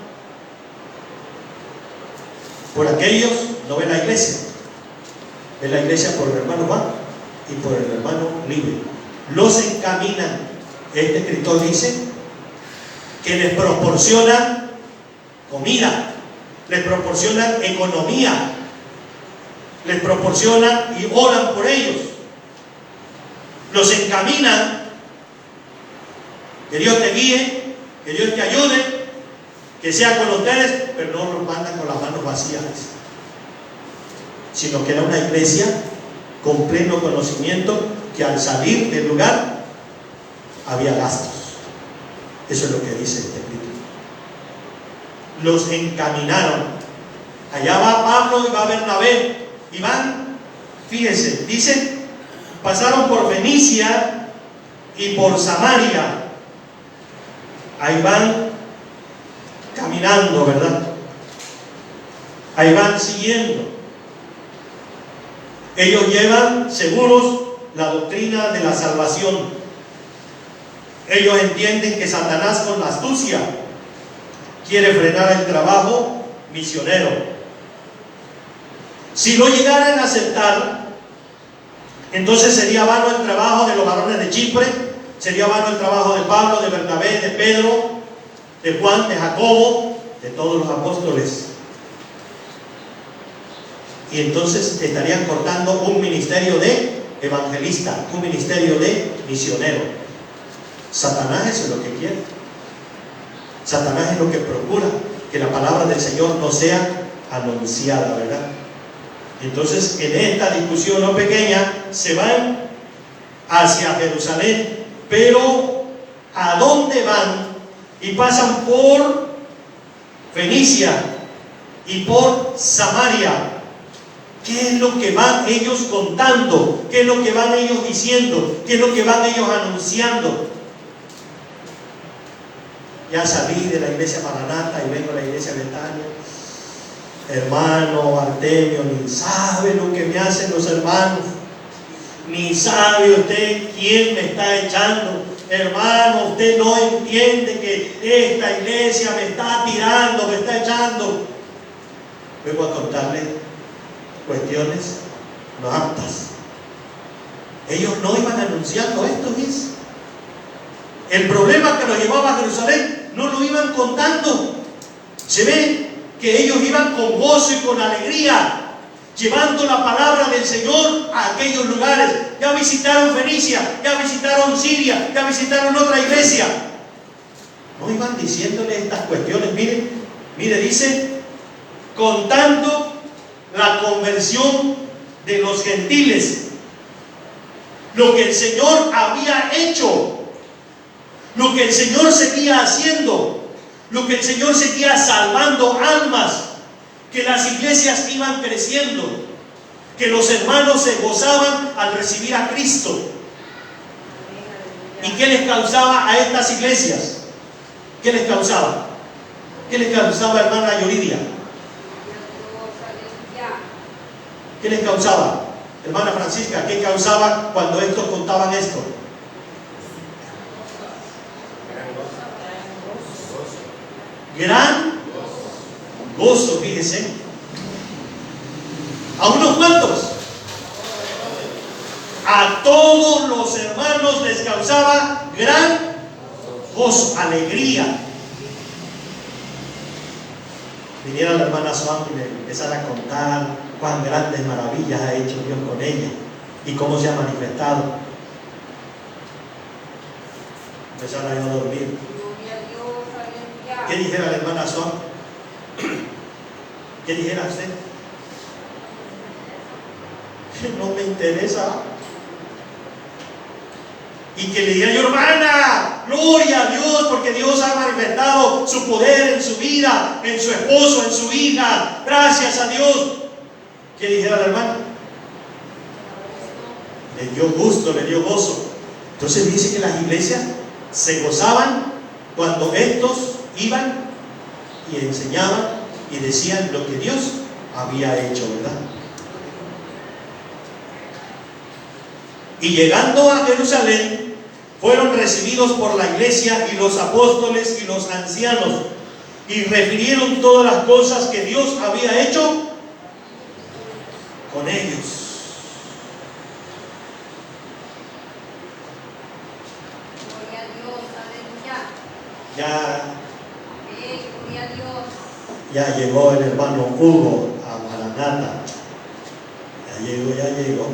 A: Por aquellos no ve la iglesia, ve la iglesia por el hermano Juan y por el hermano Libre. Los encaminan. Este escritor dice que les proporcionan comida, les proporcionan economía, les proporcionan y oran por ellos, los encaminan. Que Dios te guíe, que Dios te ayude, que sea con ustedes, pero no los mandan con las manos vacías, sino que era una iglesia con pleno conocimiento, que al salir del lugar había gastos. Eso es lo que dice este escrito. los encaminaron. Allá va Pablo y va Bernabé y van, fíjense, dice, pasaron por Fenicia y por Samaria. Ahí van caminando, ¿verdad? Ahí van siguiendo. Ellos llevan seguros la doctrina de la salvación. Ellos entienden que Satanás, con la astucia, quiere frenar el trabajo misionero. Si lo llegaran a aceptar, entonces sería vano el trabajo de los varones de Chipre, sería vano el trabajo de Pablo, de Bernabé, de Pedro, de Juan, de Jacobo, de todos los apóstoles. Y entonces estarían cortando un ministerio de evangelista, un ministerio de misionero. Satanás eso es lo que quiere. Satanás es lo que procura, que la palabra del Señor no sea anunciada, ¿verdad? Entonces, en esta discusión no pequeña, se van hacia Jerusalén, pero ¿a dónde van? Y pasan por Fenicia y por Samaria. ¿Qué es lo que van ellos contando? ¿Qué es lo que van ellos diciendo? ¿Qué es lo que van ellos anunciando? Ya salí de la iglesia Maranata y vengo a la iglesia Betania. Hermano Artemio, ni sabe lo que me hacen los hermanos. Ni sabe usted quién me está echando. Hermano, usted no entiende que esta iglesia me está tirando, me está echando. Vengo a contarle cuestiones no aptas. Ellos no iban anunciando esto, dice. El problema que los llevaba a Jerusalén no lo iban contando. Se ve que ellos iban con gozo y con alegría, llevando la palabra del Señor a aquellos lugares. Ya visitaron Fenicia, ya visitaron Siria, ya visitaron otra iglesia. No iban diciéndole estas cuestiones. Mire, dice, contando la conversión de los gentiles, lo que el Señor había hecho, lo que el Señor seguía haciendo, lo que el Señor seguía salvando almas, que las iglesias iban creciendo, que los hermanos se gozaban al recibir a Cristo. ¿Y qué les causaba a estas iglesias? ¿Qué les causaba? ¿Qué les causaba, hermana Yuridia? ¿Qué les causaba? Hermana Francisca, ¿qué causaba cuando estos contaban esto? Gran gozo, fíjese. ¿A unos cuantos? A todos los hermanos les causaba gran gozo, alegría. Viniera la hermana Swan y me empezara a contar cuán grandes maravillas ha hecho Dios con ella y cómo se ha manifestado. Empezara yo a dormir. ¿Qué dijera la hermana Swan? ¿Qué dijera usted? No me interesa. Y que le diga yo, hermana, gloria a Dios, porque Dios ha manifestado su poder en su vida, en su esposo, en su hija. Gracias a Dios. ¿Qué dijera la hermana? Le dio gusto, le dio gozo. Entonces dice que las iglesias se gozaban cuando estos iban y enseñaban y decían lo que Dios había hecho, ¿verdad? Y llegando a Jerusalén, fueron recibidos por la iglesia y los apóstoles y los ancianos, y refirieron todas las cosas que Dios había hecho con ellos. Ya llegó el hermano Hugo a Maranata. Ya llegó.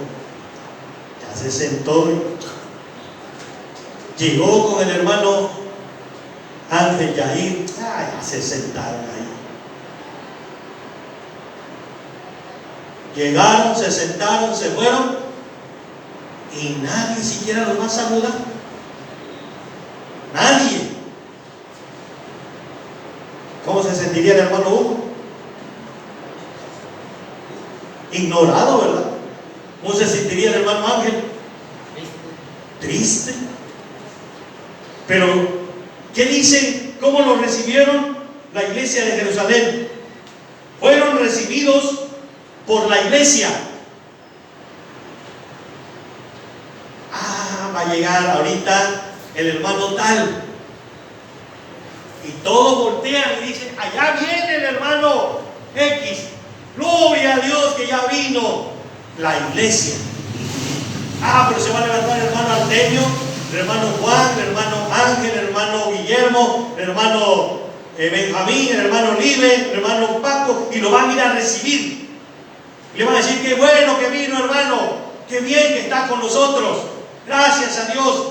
A: Ya se sentó. Llegó con el hermano Ángel Yair. Ya se sentaron ahí. Llegaron, se sentaron, se fueron y nadie siquiera los va a saludar. Nadie. ¿Cómo se sentiría el hermano Hugo? Ignorado, ¿verdad? ¿Cómo se sentiría el hermano Ángel? Triste. Pero, ¿qué dice? ¿Cómo lo recibieron la iglesia de Jerusalén? Fueron recibidos por la iglesia. Va a llegar ahorita el hermano tal. Y todos voltean y dicen, allá viene el hermano X. Gloria a Dios que ya vino la iglesia. Pero se va a levantar el hermano Artemio, el hermano Juan, el hermano Ángel, el hermano Guillermo, el hermano Benjamín, el hermano Olive, el hermano Paco, y lo van a ir a recibir. Y le van a decir, qué bueno que vino, hermano, qué bien que está con nosotros, gracias a Dios.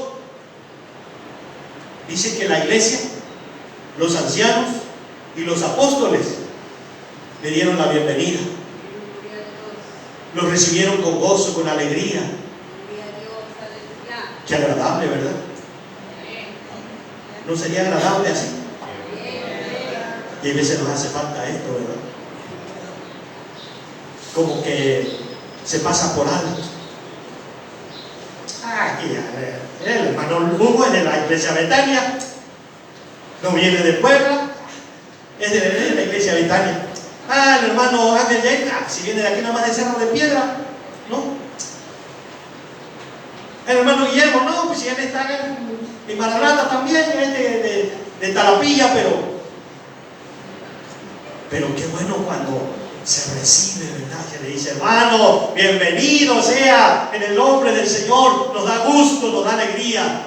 A: Dice que la iglesia, los ancianos y los apóstoles le dieron la bienvenida. Los recibieron con gozo, con alegría. Qué agradable, ¿verdad? ¿No sería agradable así? Y a veces nos hace falta esto, ¿verdad? Como que se pasa por alto. El hermano Hugo es de la iglesia Betania, no viene de Puebla, es de la iglesia Betania. El hermano Ángel Jaina, si viene de aquí nomás de Cerro de Piedra, ¿no? El hermano Guillermo, no, pues si él está en Maralata también, es de Talapilla, pero qué bueno cuando se recibe, ¿verdad? Se le dice, hermano, bienvenido sea en el nombre del Señor, nos da gusto, nos da alegría.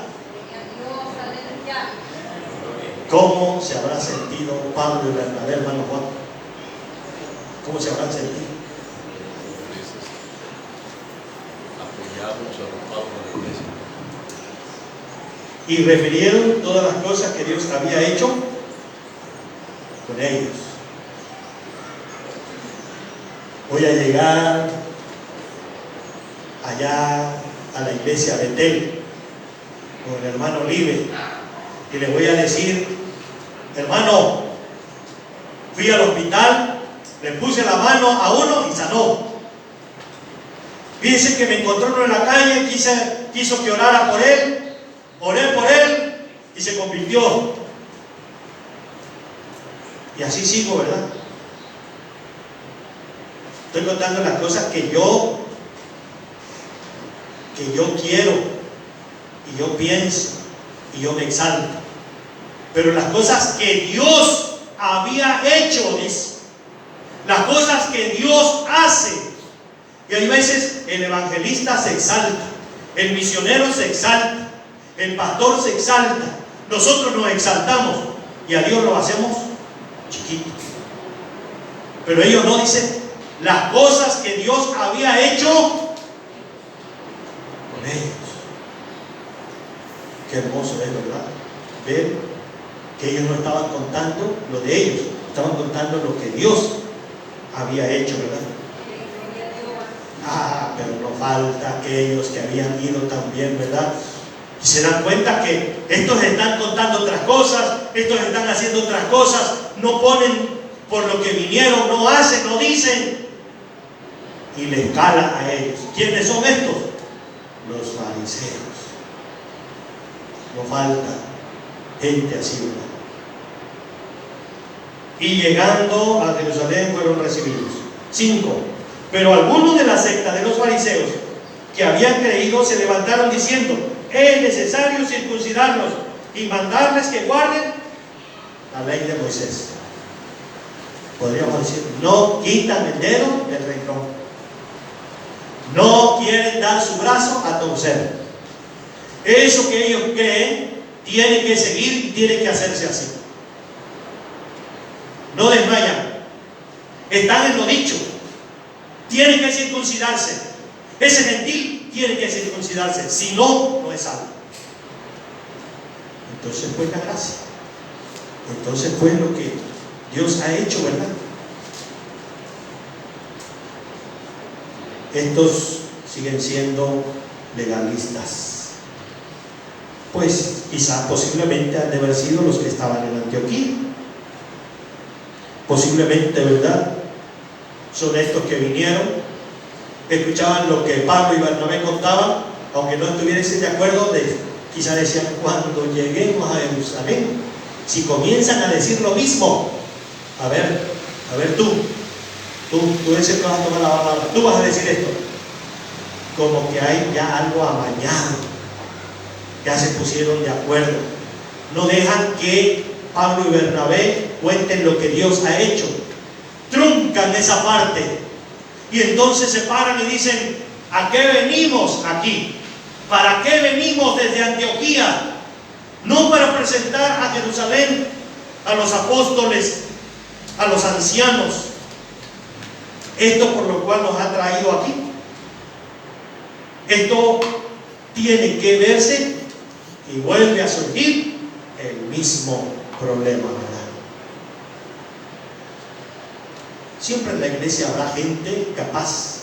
A: ¿Cómo se habrá sentido Pablo y Bernabé, hermano Juan? ¿Cómo se habrán sentido? Y refirieron todas las cosas que Dios había hecho con ellos. Voy a llegar allá a la iglesia de Betel con el hermano Olive y le voy a decir, hermano, fui al hospital, le puse la mano a uno y sanó. Fíjense que me encontró uno en la calle, quiso que orara por él, oré por él y se convirtió. Y así sigo, ¿verdad? Estoy contando las cosas que yo quiero y yo pienso y yo me exalto. Pero las cosas que Dios había hecho, dice, las cosas que Dios hace. Y hay veces el evangelista se exalta, el misionero se exalta, el pastor se exalta, nosotros nos exaltamos y a Dios lo hacemos chiquito. Pero ellos no dicen las cosas que Dios había hecho con ellos. Qué hermoso es, ¿verdad? Ver que ellos no estaban contando lo de ellos, estaban contando lo que Dios había hecho, ¿verdad? Pero no falta aquellos que habían ido también, ¿verdad? Y se dan cuenta que estos están contando otras cosas, estos están haciendo otras cosas, no ponen por lo que vinieron, no hacen, no dicen, y les cala a ellos. ¿Quiénes son estos? Los fariseos. No falta gente así, ¿verdad? Y llegando a Jerusalén fueron recibidos. 5. Pero algunos de la secta de los fariseos que habían creído se levantaron diciendo, es necesario circuncidarlos y mandarles que guarden la ley de Moisés. Podríamos decir, no quitan el dedo del renglón, no quieren dar su brazo a torcer. Eso que ellos creen tiene que seguir y tiene que hacerse así. No desmayan, están en lo dicho, tienen que circuncidarse. Ese gentil tiene que circuncidarse, si no, no es salvo. Entonces fue la gracia, entonces fue lo que Dios ha hecho, ¿verdad? Estos siguen siendo legalistas. Pues quizá posiblemente han de haber sido los que estaban en Antioquía. posiblemente, ¿verdad? Son estos que vinieron, escuchaban lo que Pablo y Bernabé contaban, aunque no estuviesen de acuerdo, quizás decían, cuando lleguemos a Jerusalén, si comienzan a decir lo mismo, a ver tú eres el que vas a tomar la palabra, tú vas a decir esto, como que hay ya algo amañado, ya se pusieron de acuerdo, no dejan que Pablo y Bernabé cuenten lo que Dios ha hecho, truncan esa parte y entonces se paran y dicen, ¿a qué venimos aquí? ¿Para qué venimos desde Antioquía? No para presentar a Jerusalén a los apóstoles, a los ancianos, esto por lo cual nos ha traído aquí. Esto tiene que verse y vuelve a surgir el mismo problema, ¿verdad? Siempre en la iglesia habrá gente capaz,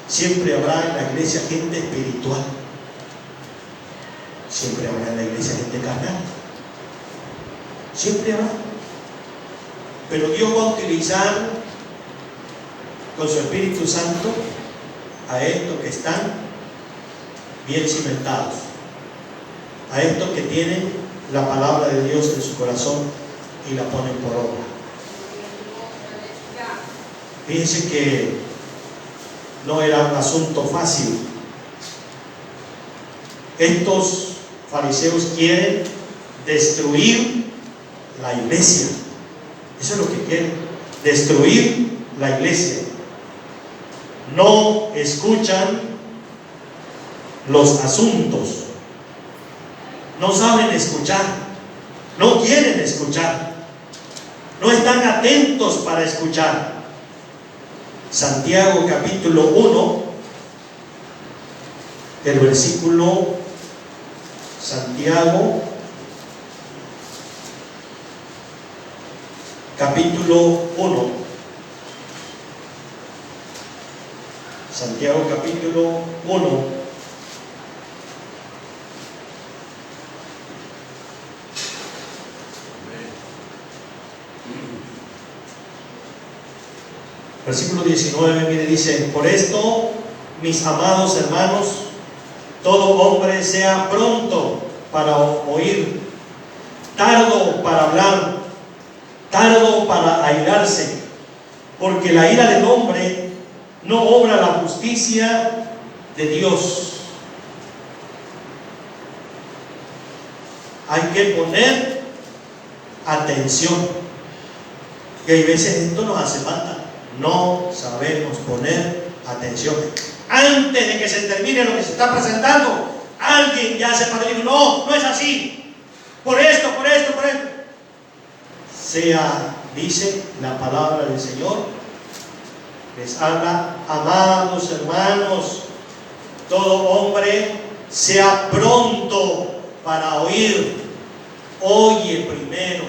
A: siempre habrá en la iglesia gente espiritual, siempre habrá en la iglesia gente carnal, siempre habrá, pero Dios va a utilizar con su Espíritu Santo a estos que están bien cimentados, a estos que tienen la palabra de Dios en su corazón y la ponen por obra. Fíjense que no era un asunto fácil. Estos fariseos quieren destruir la iglesia. Eso es lo que quieren, destruir la iglesia. No escuchan los asuntos, no saben escuchar, no quieren escuchar, no están atentos para escuchar. Santiago capítulo 1, el versículo, Santiago capítulo 1, Santiago capítulo 1, versículo 19, mire, dice: por esto, mis amados hermanos, todo hombre sea pronto para oír, tardo para hablar, tardo para airarse, porque la ira del hombre no obra la justicia de Dios. Hay que poner atención, que hay veces esto nos hace falta. No sabemos poner atención. Antes de que se termine lo que se está presentando, alguien ya se para y dijo: no es así, por esto. Dice la palabra del Señor, les habla: amados hermanos, todo hombre sea pronto para oír. Oye primero,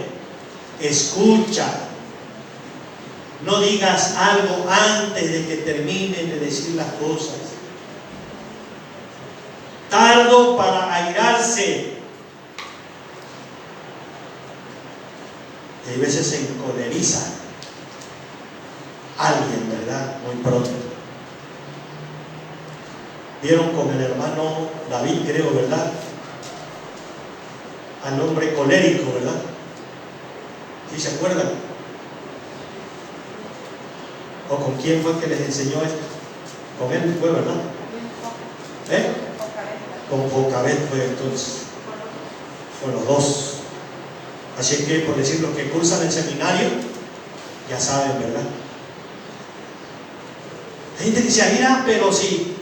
A: escucha. No digas algo antes de que terminen de decir las cosas. Tardo para airarse. Y a veces se encoleriza alguien, ¿verdad? Muy pronto. Vieron con el hermano David, creo, ¿verdad? Al hombre colérico, ¿verdad? ¿Sí se acuerdan? ¿O con quién fue que les enseñó esto? Con él fue, ¿verdad? Con Jocabet fue entonces. Con los dos. Así que, por decir, los que cursan el seminario, ya saben, ¿verdad? Hay gente que se aira, pero sí,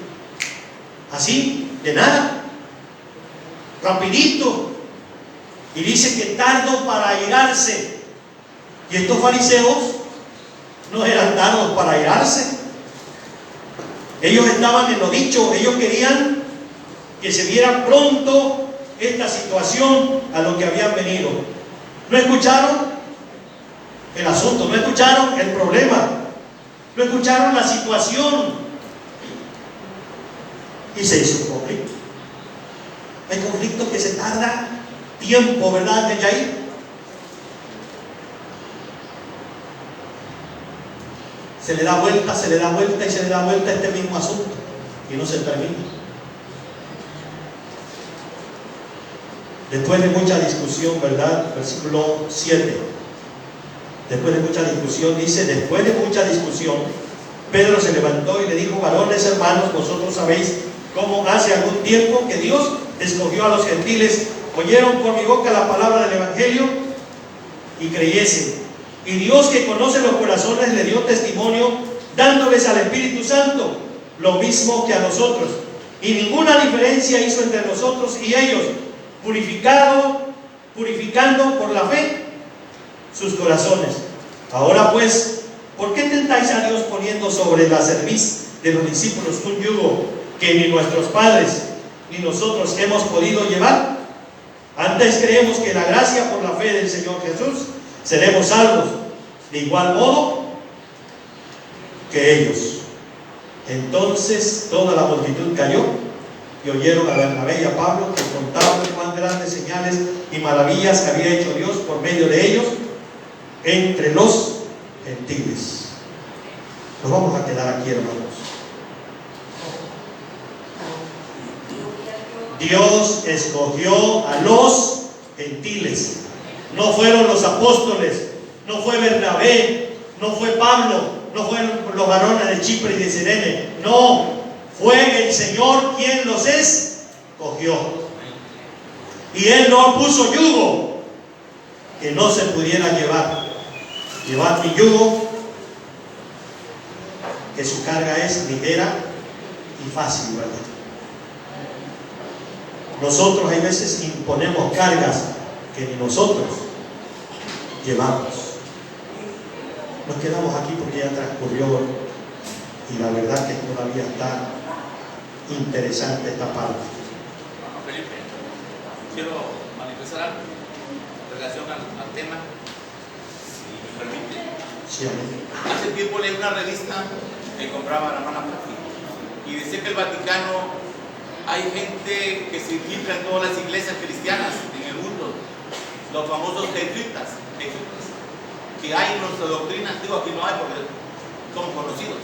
A: así, de nada, rapidito, y dice que tardo para airarse. Y estos fariseos no eran tardos para airarse. Ellos estaban en lo dicho, ellos querían que se viera pronto esta situación a lo que habían venido. No escucharon el asunto, no escucharon el problema, no escucharon la situación, y se hizo un conflicto. Hay conflictos que se tarda tiempo, ¿verdad, Yair? Se le da vuelta, se le da vuelta y se le da vuelta a este mismo asunto y no se termina. Después de mucha discusión, ¿verdad? Versículo 7. Después de mucha discusión, dice, después de mucha discusión, Pedro se levantó y le dijo: varones hermanos, vosotros sabéis cómo hace algún tiempo que Dios escogió a los gentiles, oyeron por mi boca la palabra del Evangelio y creyesen. Y Dios, que conoce los corazones, le dio testimonio, dándoles al Espíritu Santo, lo mismo que a nosotros. Y ninguna diferencia hizo entre nosotros y ellos, purificando por la fe sus corazones. Ahora pues, ¿por qué tentáis a Dios poniendo sobre la cerviz de los discípulos un yugo que ni nuestros padres ni nosotros hemos podido llevar? Antes creemos que la gracia por la fe del Señor Jesús seremos salvos, de igual modo que ellos. Entonces toda la multitud cayó y oyeron a Bernabé y a Pablo, que contaban cuán grandes señales y maravillas que había hecho Dios por medio de ellos entre los gentiles. Nos vamos a quedar aquí, hermanos. Dios escogió a los gentiles. No fueron los apóstoles, no fue Bernabé, no fue Pablo, no fueron los varones de Chipre y de Cirene. No, fue el Señor quien los escogió. Y Él no puso yugo que no se pudiera llevar. Llevad mi yugo, que su carga es ligera y fácil, ¿verdad? Nosotros hay veces imponemos cargas que ni nosotros llevamos. Nos quedamos aquí porque ya transcurrió y la verdad que todavía está interesante esta parte.
D: Felipe, quiero manifestar algo en relación al tema, si me permite.
A: Sí, amén.
D: Hace tiempo leí una revista que compraba la hermana Pati y decía que el Vaticano hay gente que se infiltra en todas las iglesias cristianas en el mundo, los famosos jesuitas, que hay en nuestra doctrina. Digo, aquí no hay porque somos conocidos,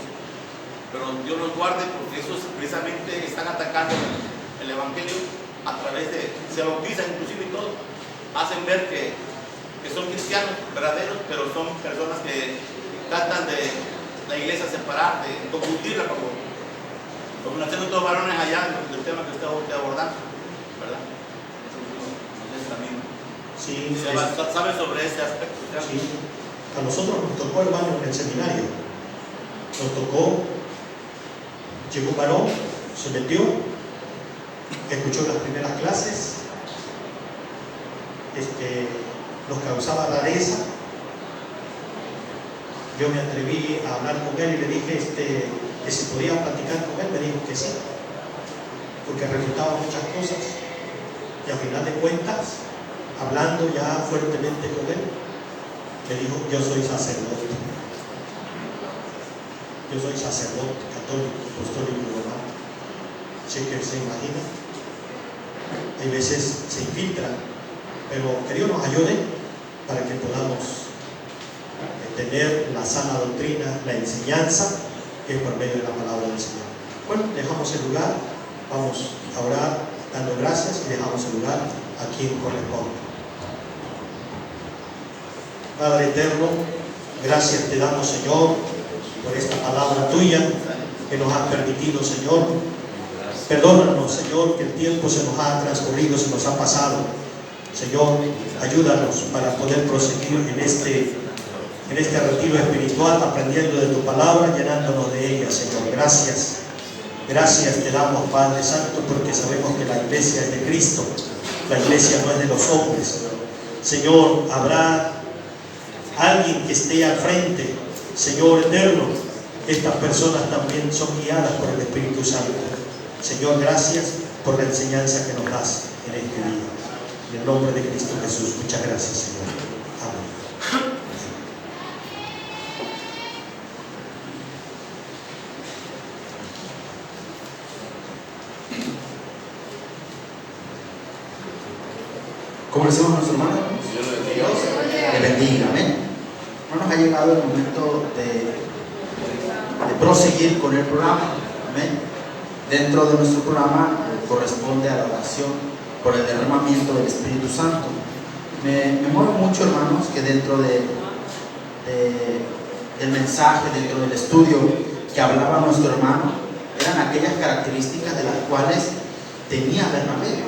D: pero Dios los guarde, porque esos precisamente están atacando el Evangelio a través de, se bautizan inclusive y todo, hacen ver que son cristianos verdaderos, pero son personas que tratan de la iglesia separar, de confundirla como nacen todos varones allá del tema que usted está abordando, ¿verdad? Entonces también
A: Sí,
D: sabe sobre ese aspecto.
A: sí. A nosotros nos tocó, hermano, en el seminario. Nos tocó, llegó un varón, se metió, escuchó las primeras clases, nos causaba rareza. Yo me atreví a hablar con él y le dije que si podía platicar con él. Me dijo que sí, porque refutaba muchas cosas, y a final de cuentas, hablando ya fuertemente con él, me dijo: yo soy sacerdote católico, apostólico romano. Sé que se imagina, hay veces se infiltran, pero que Dios nos ayude para que podamos tener la sana doctrina, la enseñanza, que es por medio de la palabra del Señor. Bueno, dejamos el lugar, vamos a orar dando gracias y dejamos el lugar a quien corresponde. Padre eterno, gracias te damos, Señor, por esta palabra tuya que nos has permitido, Señor. Perdónanos, Señor, que el tiempo se nos ha transcurrido, se nos ha pasado. Señor, ayúdanos para poder proseguir en este retiro espiritual, aprendiendo de tu palabra, llenándonos de ella, Señor. Gracias. Gracias te damos, Padre Santo, porque sabemos que la iglesia es de Cristo. La iglesia no es de los hombres. Señor, habrá alguien que esté al frente, Señor eterno. Estas personas también son guiadas por el Espíritu Santo. Señor, gracias por la enseñanza que nos das en este día. En el nombre de Cristo Jesús, muchas gracias, Señor. Amén.
B: ¿Cómo le decimos a nuestro hermano? Dios le bendiga, amén. No nos ha llegado el momento de proseguir con el programa. Amén. Dentro de nuestro programa corresponde a la oración por el derramamiento del Espíritu Santo. Me mueve mucho, hermanos, que dentro del mensaje, dentro del estudio que hablaba nuestro hermano, eran aquellas características de las cuales tenía Bernabé.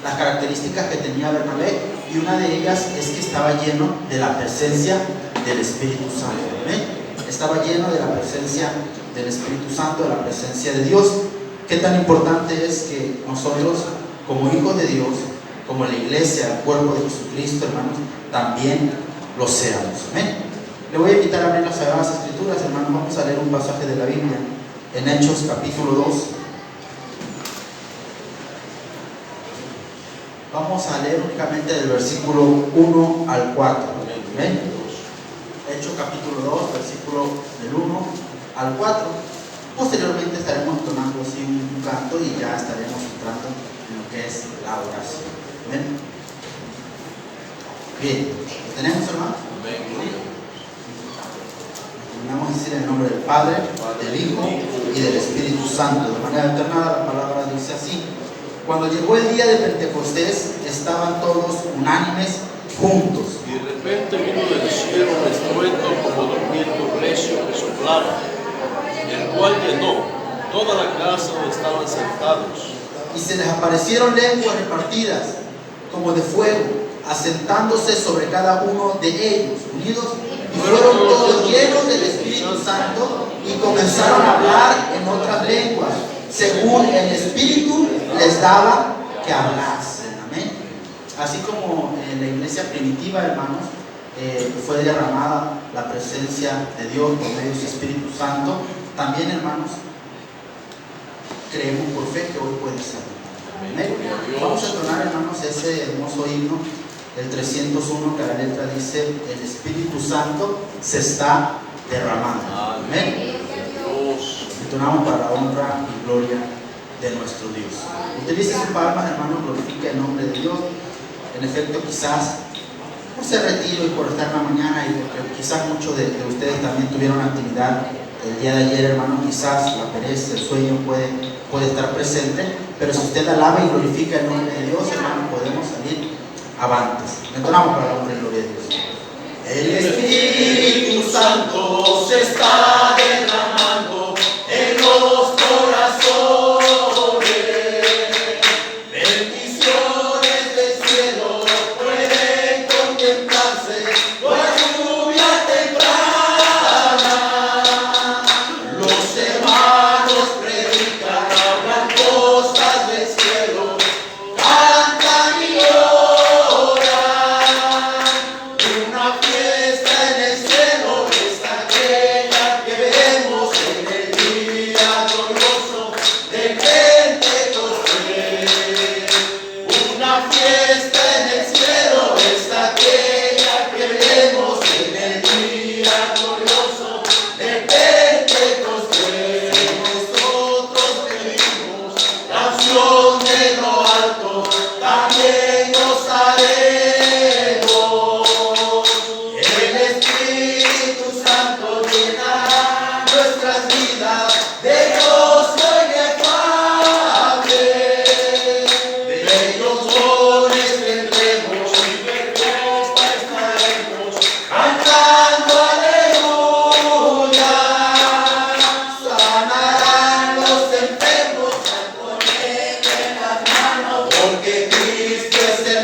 B: Las características que tenía Bernabé, y una de ellas es que estaba lleno de la presencia del Espíritu Santo. ¿Amén? Estaba lleno de la presencia del Espíritu Santo, de la presencia de Dios. Qué tan importante es que nosotros, como hijos de Dios, como la iglesia, el cuerpo de Jesucristo, hermanos, también lo seamos. Amén. Le voy a invitar a abrir las Sagradas Escrituras, hermanos. Vamos a leer un pasaje de la Biblia en Hechos capítulo 2. Vamos a leer únicamente del versículo 1 al 4. ¿Amén? Hechos capítulo 2, versículo del 1 al 4. Posteriormente estaremos tomando así un canto y ya estaremos entrando en lo que es la oración. ¿Amén? Bien, ¿lo tenemos, hermano? Vamos a decir en el nombre del Padre, del Hijo y del Espíritu Santo. De manera alternada, la palabra dice así: cuando llegó el día de Pentecostés, estaban todos unánimes juntos.
E: Y de repente vino del cielo un estruendo como de un viento recio que soplaba, el cual llenó toda la casa donde estaban sentados.
B: Y se les aparecieron lenguas repartidas como de fuego, asentándose sobre cada uno de ellos, unidos, y fueron todos llenos del Espíritu Santo y comenzaron a hablar en otras lenguas, según el Espíritu les daba que hablasen. Amén. Así como en la iglesia primitiva, hermanos, fue derramada la presencia de Dios por medio de su Espíritu Santo, también, hermanos, creemos por fe que hoy puede ser. Amén. Vamos a entonar, hermanos, ese hermoso himno, el 301, que la letra dice: el Espíritu Santo se está derramando. Amén. Entonamos para la honra y gloria de nuestro Dios. Utilice sus palmas, hermanos, glorifique el nombre de Dios. En efecto, quizás por ser retiro y por estar en la mañana, y porque quizás muchos de ustedes también tuvieron actividad el día de ayer, hermano, quizás la pereza, el sueño puede estar presente, pero si usted alaba y glorifica el nombre de Dios, hermano, podemos salir avantes. Entonamos para la honra y gloria de Dios. El Espíritu Santo se está derramando en los corazones. Bendiciones del cielo pueden contemplarse con lluvia temprana. Los hermanos predican, hablan cosas del cielo, cantan y oran. Una fiesta en el cielo es aquella que vemos en el día glorioso de Pentecostés. Una fiesta en el cielo es aquella que vemos en el día glorioso de Pentecostés. Nosotros pedimos la unción de lo alto, también gozaremos. El Espíritu Santo llenará nuestras vidas de gozo inefable. Bellos dones tendremos y perfecta estaremos, cantando aleluya. Sanarán los enfermos al ponerle las manos, porque Cristo es el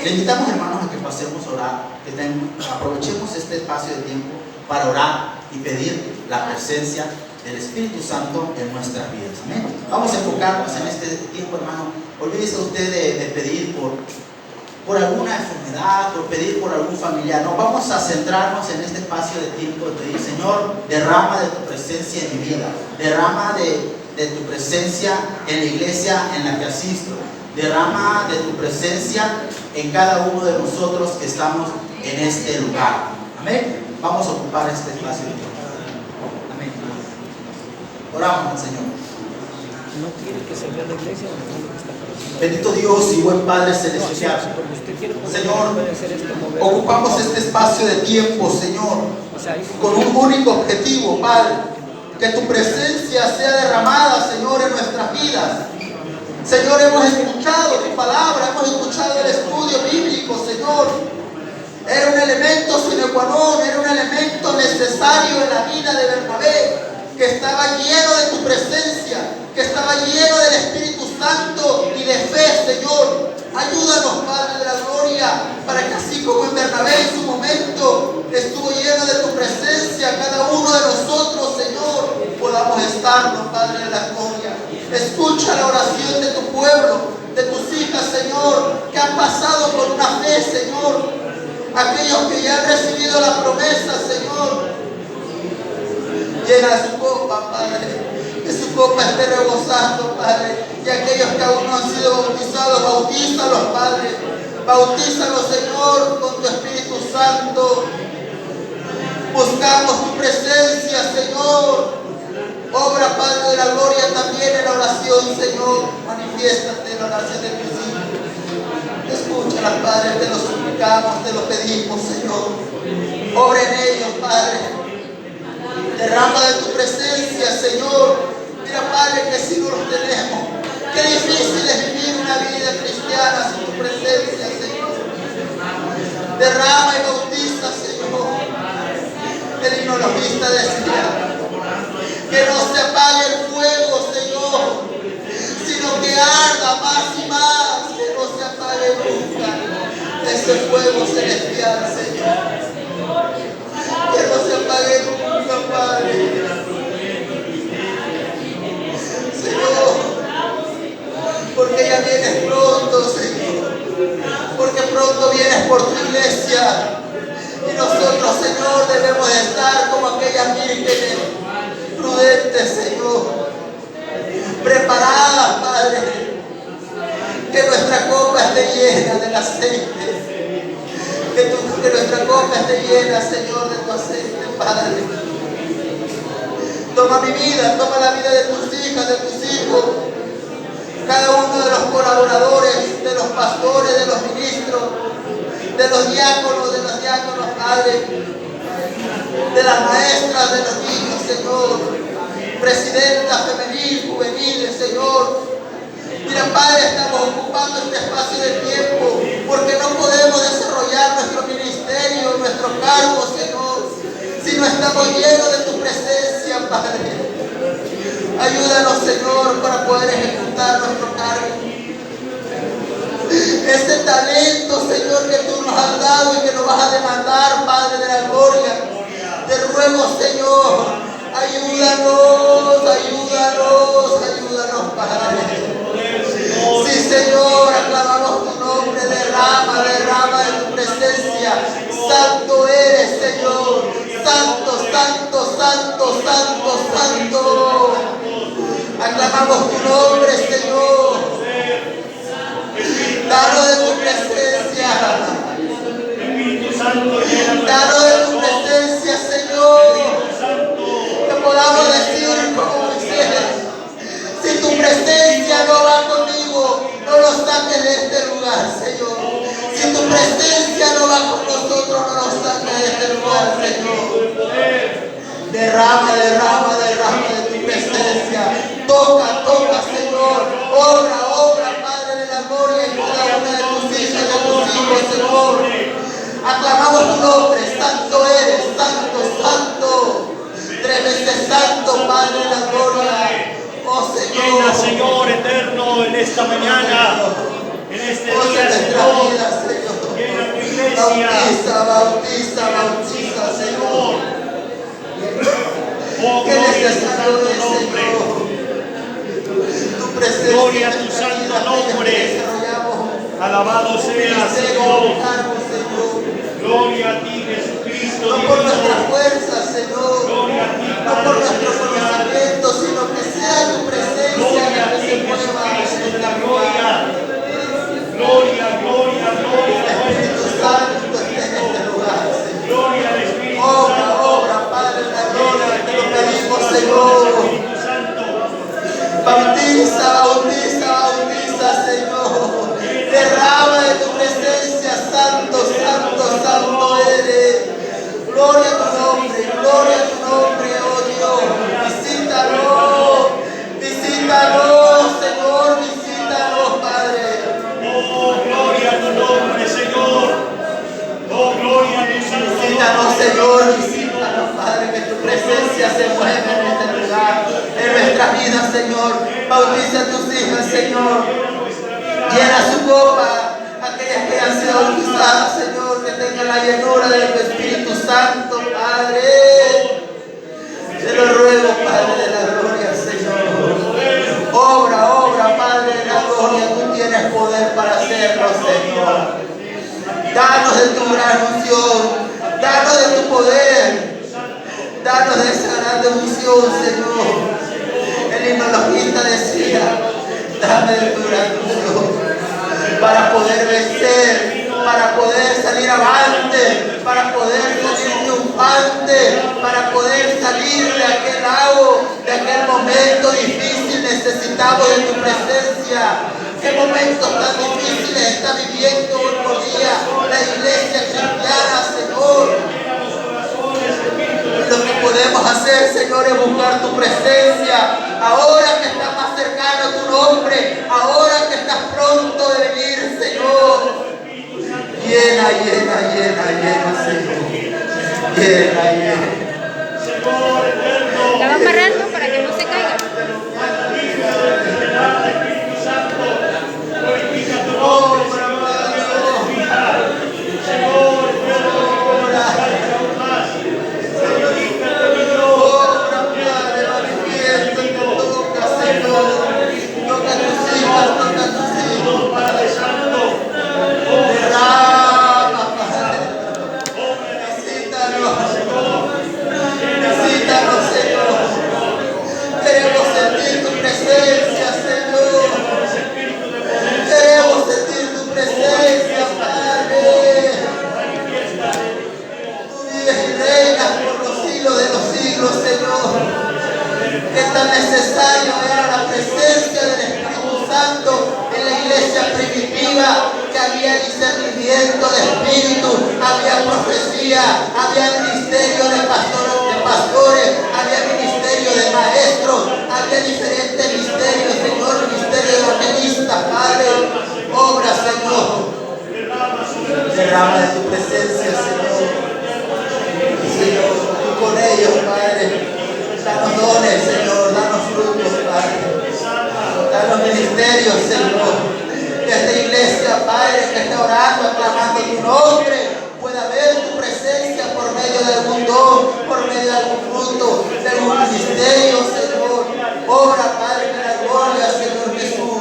B: Le invitamos, hermanos, a que pasemos a orar, que aprovechemos este espacio de tiempo para orar y pedir la presencia del Espíritu Santo en nuestras vidas. Amén. Vamos a enfocarnos en este tiempo, hermano. Olvídese usted de pedir por alguna enfermedad, por pedir por algún familiar. No, vamos a centrarnos en este espacio de tiempo de pedir: Señor, derrama de tu presencia en mi vida, derrama de tu presencia en la iglesia en la que asisto, derrama de tu presencia en cada uno de nosotros que estamos en este lugar. Amén. Vamos a ocupar este espacio de tiempo. Amén. Oramos al Señor.
F: No quiere que se vea la iglesia, o no lo que está pasando.
B: Bendito Dios y buen Padre celestial. Señor, ocupamos este espacio de tiempo, Señor, con un único objetivo, Padre: que tu presencia sea derramada, Señor, en nuestras vidas. Señor, hemos escuchado tu palabra, hemos escuchado el estudio bíblico, Señor. Era un elemento sine qua non, era un elemento necesario en la vida de Bernabé, que estaba lleno de tu presencia, que estaba lleno del Espíritu Santo y de fe, Señor. Ayúdanos, Padre de la gloria, para que así como en Bernabé en su momento estuvo lleno de tu presencia, cada uno de nosotros, Señor, podamos estarnos, Padre de la gloria. Escucha la oración de tu pueblo, de tus hijas, Señor, que han pasado por una fe, Señor. Aquellos que ya han recibido la promesa, Señor, llena su copa, Padre, que su copa esté rebosando, Padre. Y aquellos que aún no han sido bautizados, bautízalos, Padre. Bautízalos, Señor, con tu Espíritu Santo. Buscamos tu presencia, Señor. Obra, Padre de la gloria, también en la oración, Señor. Manifiéstate en la oración de tus hijos. Escúchalas, Padre, te lo suplicamos, te lo pedimos, Señor. Obra en ellos, Padre. Derrama de tu presencia, Señor. Mira, Padre, que si no los tenemos, qué difícil es vivir una vida cristiana sin tu presencia, Señor. Derrama y bautiza, Señor. El himnologista decía: que no se apague el fuego, Señor, sino que arda más y más, que no se apague nunca ese fuego celestial, Señor. Que no se apague nunca, Padre. Señor, porque ya vienes pronto, Señor. Porque pronto vienes por tu iglesia. Y nosotros, Señor, debemos estar como aquellas vírgenes prudentes, Señor, preparadas, Padre, que nuestra copa esté llena del aceite, que nuestra copa esté llena, Señor, de tu aceite, Padre. Toma mi vida, toma la vida de tus hijas, de tus hijos, cada uno de los colaboradores, de los pastores, de los ministros, de los diáconos, Padre, de las maestras, de los niños, Señor, presidenta femenil, juvenil, Señor. Mira, Padre, estamos ocupando este espacio de tiempo porque no podemos desarrollar nuestro ministerio, nuestro cargo, Señor, si no estamos llenos de tu presencia, Padre. Ayúdanos, Señor, para poder ejecutar nuestro cargo. Ese talento, Señor, que tú nos has dado y que nos vas a demandar, Padre de la gloria. Te ruego, Señor, ayúdanos, Padre. Sí, Señor, aclamamos tu nombre, derrama de tu presencia. Santo eres, Señor, santo. Aclamamos tu nombre, Señor. Danos de tu presencia. Danos de tu presencia, Señor. Que podamos decir como Moisés: si tu presencia no va conmigo, no nos saques de este lugar, Señor. Si tu presencia no va con nosotros, no nos saques de este lugar, Señor. Derrama de tu presencia. Toca, Señor. Obra, Padre de la gloria, en cada una de tus hijas, de tus hijos, Señor. Aclamamos tu nombre. Santo eres, santo. 3 veces santo, Padre de la gloria. Oh,
G: Llena,
B: Señor.
G: Señor eterno, en esta mañana, en este día,
B: nuestra
G: Señor.
B: vida, Señor.
G: Bautiza, bautiza, bautiza, Señor.
A: Oh,
G: Qué
A: gloria a tu
G: necesario
A: santo
G: es,
A: nombre.
G: Señor. Tu presencia.
A: Gloria a tu santo nombre.
G: Desarrollamos
A: Alabado
G: un
A: sea,
G: ministerio
A: Señor.
G: cargo, Señor.
A: Gloria a ti, Jesucristo
G: No por nuestra
A: divino.
G: fuerza, Señor.
A: Gloria a ti,
G: No por
A: Padre
G: nuestro
A: celestial.
G: conocimiento, sino que sea tu presencia
A: Gloria
G: la
A: a
G: que
A: ti,
G: se mueva
A: Jesucristo
G: en
A: de la
G: este
A: gloria.
G: lugar.
A: Gloria, gloria, gloria.
G: El Espíritu Santo está en este lugar, Señor.
A: Gloria al Espíritu
G: Obra,
A: Santo.
G: obra, Padre de la gloria, te lo pedimos,
A: Corazones,
G: Señor.
A: Espíritu Santo.
G: Bautiza, bautiza, bautiza, Señor. Derrama de tu presencia, santo, santo, santo eres. Gloria a tu nombre, oh Dios. Visítanos, visítanos, Señor, visítanos, Padre.
A: Oh, gloria a tu nombre, Señor. Oh, gloria a tu santo
G: Visítanos,
A: nombre.
G: Señor, visítanos, Padre, que tu presencia se mueva en este lugar, en nuestras vidas, Señor. Bautiza a tus hijas, Señor. Llena su copa, aquellas que han sido bautizadas, Señor, que tengan la llenura de tu Espíritu Santo, Padre. Te lo ruego, Padre de la gloria, Señor. Obra, obra, Padre de la gloria, tú tienes poder para hacerlo, Señor. Danos de tu gran unción, danos de tu poder, danos de esa gran unción, Señor. El himnologista decía, dame de tu gran unción para poder vencer, para poder salir avante, para poder salir triunfante, para poder salir de aquel lago, de aquel momento difícil. Necesitamos de tu presencia. ¿Qué momentos tan difíciles está viviendo hoy por día la iglesia cristiana, Señor? Lo que podemos hacer, Señor, es buscar tu presencia. Ahora que está más cercano tu nombre, ahora que estás pronto de venir, Señor. Llena, llena, llena, llena, Señor. Llena, llena.
C: La va amarrando para que no se caiga.
G: Queremos sentir tu presencia, Señor. Queremos sentir tu presencia, Padre. Tú vives y reinas por los siglos de los siglos, Señor. Qué tan necesario era la presencia del Espíritu Santo en la iglesia primitiva, que había discernimiento de espíritu, había profecía, había ministerio de pastores, había ministerio de maestros, había diferentes ministerios, Señor, ministerio de evangelistas, Padre. Obra, Señor. Derrama de tu presencia, Señor. Señor, tú con ellos, Padre. Danos dones, Señor, danos frutos, Padre. Danos ministerios, Señor. Que esta iglesia, Padre, que está orando, aclamando tu nombre, pueda ver tu presencia por medio de algún don, por medio de algún fruto, de algún ministerio, Señor. Obra, Padre, de la gloria, Señor Jesús.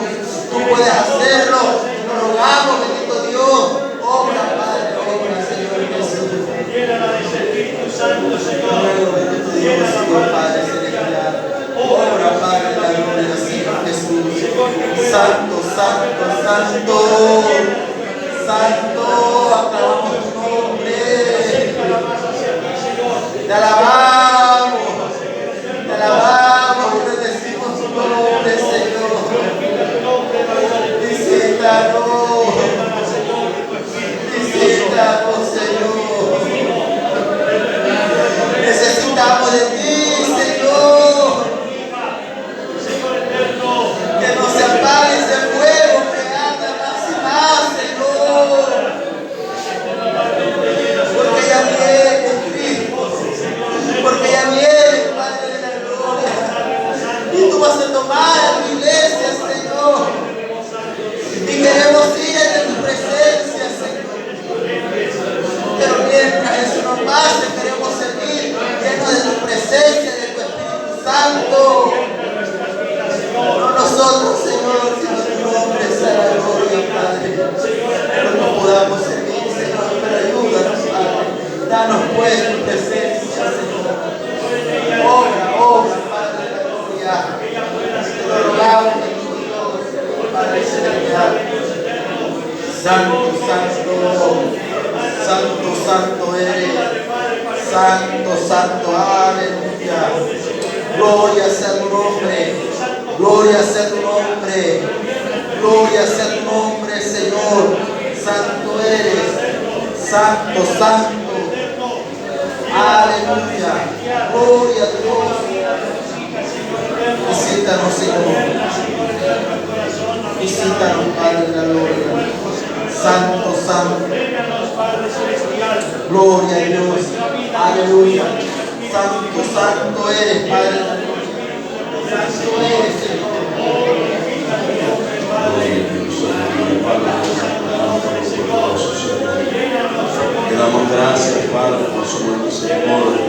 G: Tú puedes hacerlo. Lo rogamos, bendito Dios. Obra, Padre, obra, Señor Jesús.
A: Llénala de ese Espíritu Santo, Señor.
G: Bendito Dios, Señor Padre celestial. Obra, Padre, de la gloria, Señor Jesús. Santo, santo, santo. Santo, aclamamos tu nombre. Te alabamos. Te alabamos y bendecimos tu nombre, Señor. Visítanos. Visítanos, Señor. Necesitamos de ti, Señor. Que no se apague ese fuego que anda más y más, Señor. Porque ya viene Cristo. Porque ya viene, Padre de la gloria. Y tú vas a tomar a tu iglesia. Padre celestial. Santo, santo, santo, santo eres. Santo, santo, aleluya. Gloria sea tu nombre. Gloria sea tu nombre. Gloria sea tu nombre, Señor. Santo eres. Santo, santo. Aleluya. Gloria a Dios. Visítanos, Señor. Visítanos, Padre de la gloria. Santo, santo. Gloria a Dios. Aleluya. Santo, santo eres, Padre de la gloria. Santo eres, Señor.
E: Te damos gracias, Padre, por su buen misericordia.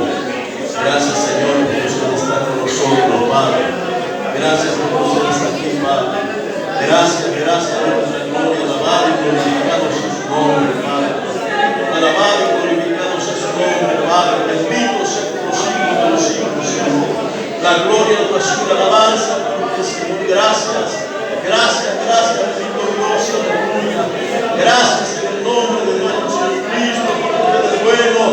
E: Gracias, Señor, porque usted está con nosotros, Padre. Gracias porque usted está aquí, Padre. Gracias, gracias a nuestra gloria. Alabado y glorificado sea su nombre, Padre. Alabado y glorificado sea su nombre, Padre. Bendito sea por los siglos de los siglos, Señor. La gloria, la oración, la alabanza, Señor. Gracias, gracias, gracias, bendito Dios, aleluya. Gracias en el nombre de nuestro Señor Cristo, porque es bueno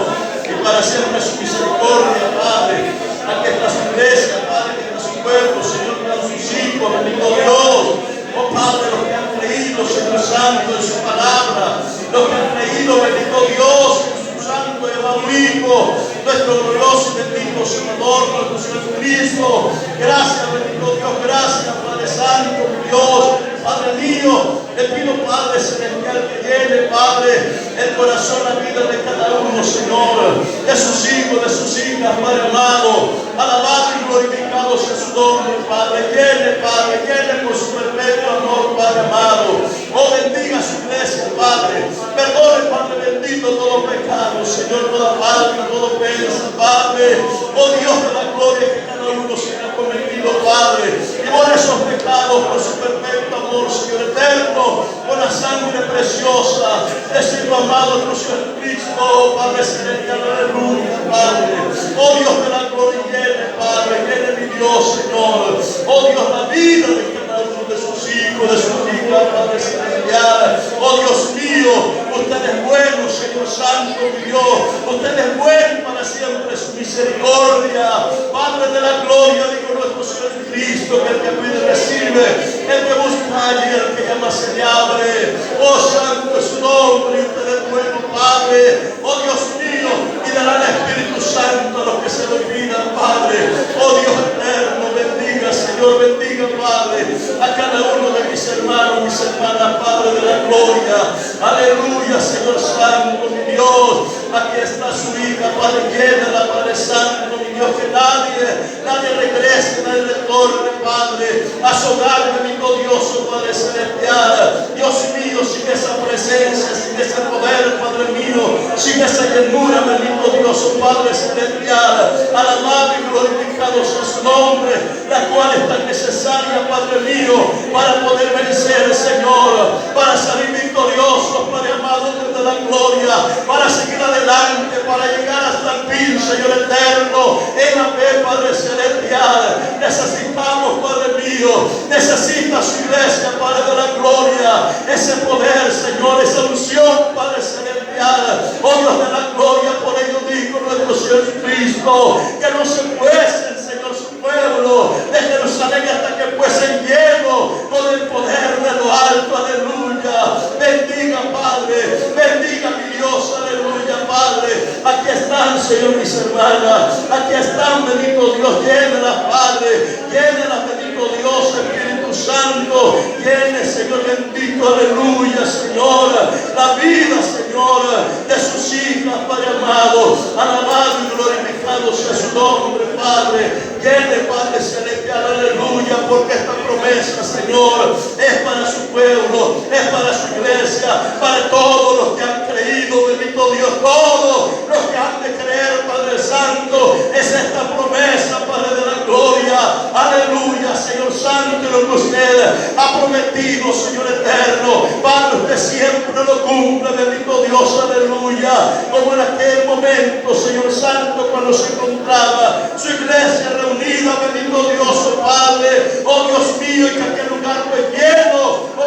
E: y para siempre su misericordia, Padre. Aquí está su iglesia, Padre, que está su pueblo, Señor, que están sus hijos, bendito Dios. Oh Padre, los que han creído, Señor Santo, en su palabra, los que han creído, bendito Dios, en su santo y amado Hijo, nuestro glorioso y bendito Salvador, nuestro Señor Cristo. Gracias, bendito Dios, gracias, Padre Santo, Dios, Padre mío. Le pido, Padre celestial, que llene, Padre, el corazón, la vida de cada uno, Señor, de sus hijos, de sus hijas, Padre amado. Alabado y glorificado sea su nombre, Padre. Llene, Padre, llene por su perpetuo amor, Padre amado. Oh, bendiga su iglesia, Padre. Perdone, Padre bendito, todo pecado, Señor, toda falta, todo pesa, Padre. Oh, Dios de la gloria, que cada uno se ha cometido, Padre. Y por esos pecados, por su perpetuo amor, Señor eterno, con la sangre preciosa de su amado nuestro Cristo, Padre celestial, aleluya, Padre. Oh, Dios de la gloria, llene, Padre, llene mi Dios, Señor. Oh, Dios, la vida de cada uno de sus hijos, de sus hijas, Padre celestial. Oh, Dios mío, usted es bueno, Señor Santo, mi Dios. Usted es bueno para siempre, su misericordia. Padre de la gloria, digo nuestro Señor Cristo, que el que pide recibe, el que busca y el que llama se le abre. Oh, santo es su nombre, y usted es bueno, Padre. Oh, Dios mío, y dará el Espíritu Santo a los que se lo pidan, Padre. Oh, Dios eterno, bendiga, Señor, bendiga, Padre, a cada uno de mis hermanos, mis hermanas, Padre de la gloria. Aleluya, Señor Santo, mi Dios. Aquí está su hija, Padre, llénala, Padre Santo, mi Dios, que nadie regrese, nadie retorne, Padre, a su hogar, bendito Dios, Padre celestial. Dios mío, sin esa presencia, sin ese poder, Padre mío, sin esa llenura, bendito Dios, Padre celestial, alabado y glorificado sea su nombre, la cual es tan necesaria, Padre mío, para poder vencer, Señor, para salir victoriosos, Padre amado, desde la gloria, para seguir adelante, para llegar hasta el fin, Señor eterno, en la fe, Padre celestial. Necesitamos, Padre mío, necesita su iglesia, Padre de la gloria, ese poder, Señor, esa unción, Padre celestial. Oh, Dios de la gloria, por ello dijo nuestro Señor Cristo, que no se fuesen, Señor, su pueblo de Jerusalén hasta que fuesen llenos con el poder de lo alto, aleluya. Bendiga, Padre, bendiga mi Dios, aleluya, Padre. Aquí están, Señor, mis hermanas, aquí están, bendito Dios, llénelas, Padre, llénelas, bendito Dios, Espíritu Santo, llene, Señor bendito, aleluya, Señor, la vida, Señor, de sus hijas, Padre amado, alabado y glorificado sea su nombre, Padre. Llene, Padre celestial, aleluya, porque esta promesa, Señor, es para su pueblo, es para su iglesia, para todos los que han creído, bendito Dios, todos los que han de creer, Padre Santo, es esta promesa, Padre de la gloria, aleluya, Señor Santo, lo que usted ha prometido, Señor eterno, Padre, usted siempre lo cumple, bendito Dios, aleluya, como en aquel momento, Señor Santo, cuando se encontraba su iglesia reunida, bendito Dios, oh Padre, oh Dios mío, y que aquel lugar fue lleno, oh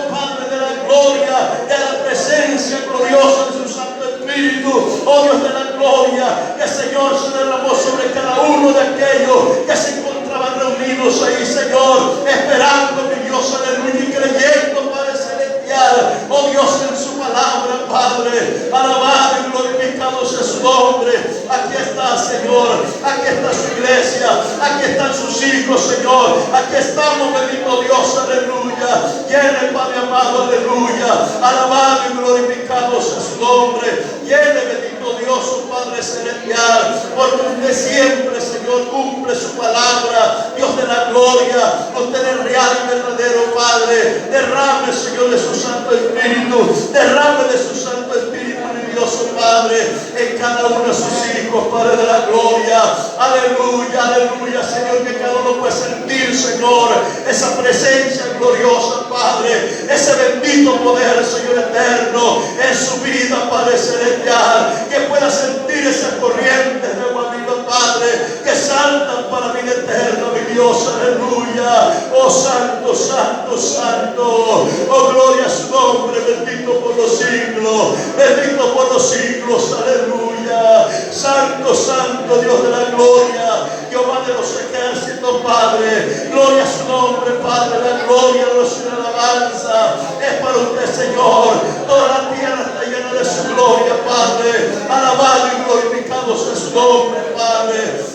E: su nombre. Aquí está, Señor. Aquí está su iglesia. Aquí están sus hijos, Señor. Aquí estamos, bendito Dios, aleluya. Llene, Padre amado, aleluya. Alabado y glorificado sea su nombre. Llene, bendito Dios, su Padre celestial. Porque usted siempre, Señor, cumple su palabra. Dios de la gloria. Usted es real y verdadero, Padre. Derrame, Señor, de su Santo Espíritu. Derrame de su Santo Espíritu, mi Dios, Padre, en cada uno de sus hijos, Padre de la gloria. Aleluya, aleluya, Señor, que cada uno puede sentir, Señor, esa presencia gloriosa, Padre, ese bendito poder, Señor eterno, en su vida, Padre celestial, que pueda sentir esas corrientes de agua viva, Padre, que saltan para vida eterna, mi Dios, aleluya. Oh santo, santo, santo, oh gloria a su nombre, bendito por los siglos, bendito por los siglos, aleluya. Santo, santo, Dios de la gloria, Jehová de los ejércitos, Padre, gloria a su nombre, Padre, la gloria, la alabanza es para usted, Señor. Toda la tierra está llena de su gloria, Padre. Alabado y glorificado sea su nombre, Padre.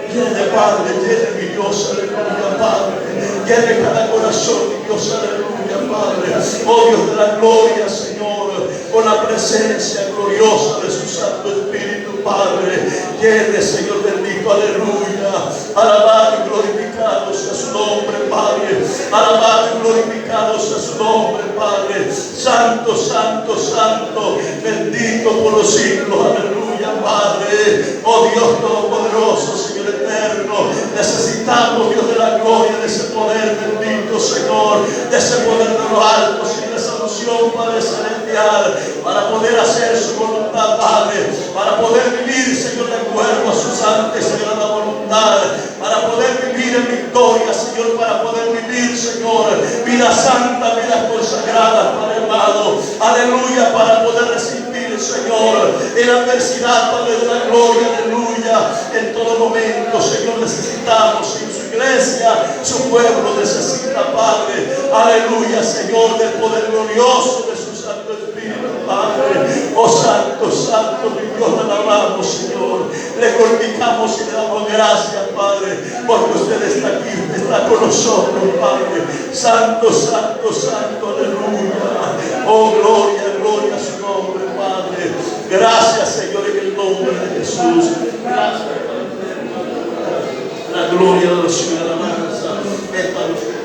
E: Llene, Padre, llene, mi Dios, aleluya, Padre. Llene cada corazón, mi Dios, aleluya, Padre. Oh Dios de la gloria, Señor, con la presencia gloriosa de su Santo Espíritu, Padre. Llene, Señor bendito, aleluya. Alabado y glorificado sea su nombre, Padre. Alabado y glorificado sea su nombre, Padre. Santo, santo, santo, bendito por los siglos, aleluya, Padre. Oh Dios todopoderoso, Señor eterno, necesitamos, Dios de la gloria, de ese poder bendito, Señor, de ese poder de lo alto, Señor, esa unción, Padre celestial, para poder hacer su voluntad, Padre, para poder vivir, Señor, de acuerdo a su santa y sagrada voluntad, para poder vivir en victoria, Señor, para poder vivir, Señor, vida santa, vida consagrada, Padre amado, aleluya, para poder resistir, Señor, en la adversidad, Padre de la gloria, aleluya. En todo momento, Señor, necesitamos en su iglesia, su pueblo necesita, Padre, aleluya, Señor, del poder glorioso de su Santo Espíritu, Padre. Oh Santo, Santo, mi Dios, le alabamos, Señor, le glorificamos y le damos gracias, Padre, porque usted está aquí, usted está con nosotros, Padre. Santo, Santo, Santo, aleluya. Oh, gloria, gloria a su nombre, Padre. Gracias, Señor, en el nombre de Jesús. Gracias, la gloria de los cielos, la alabanza es para usted.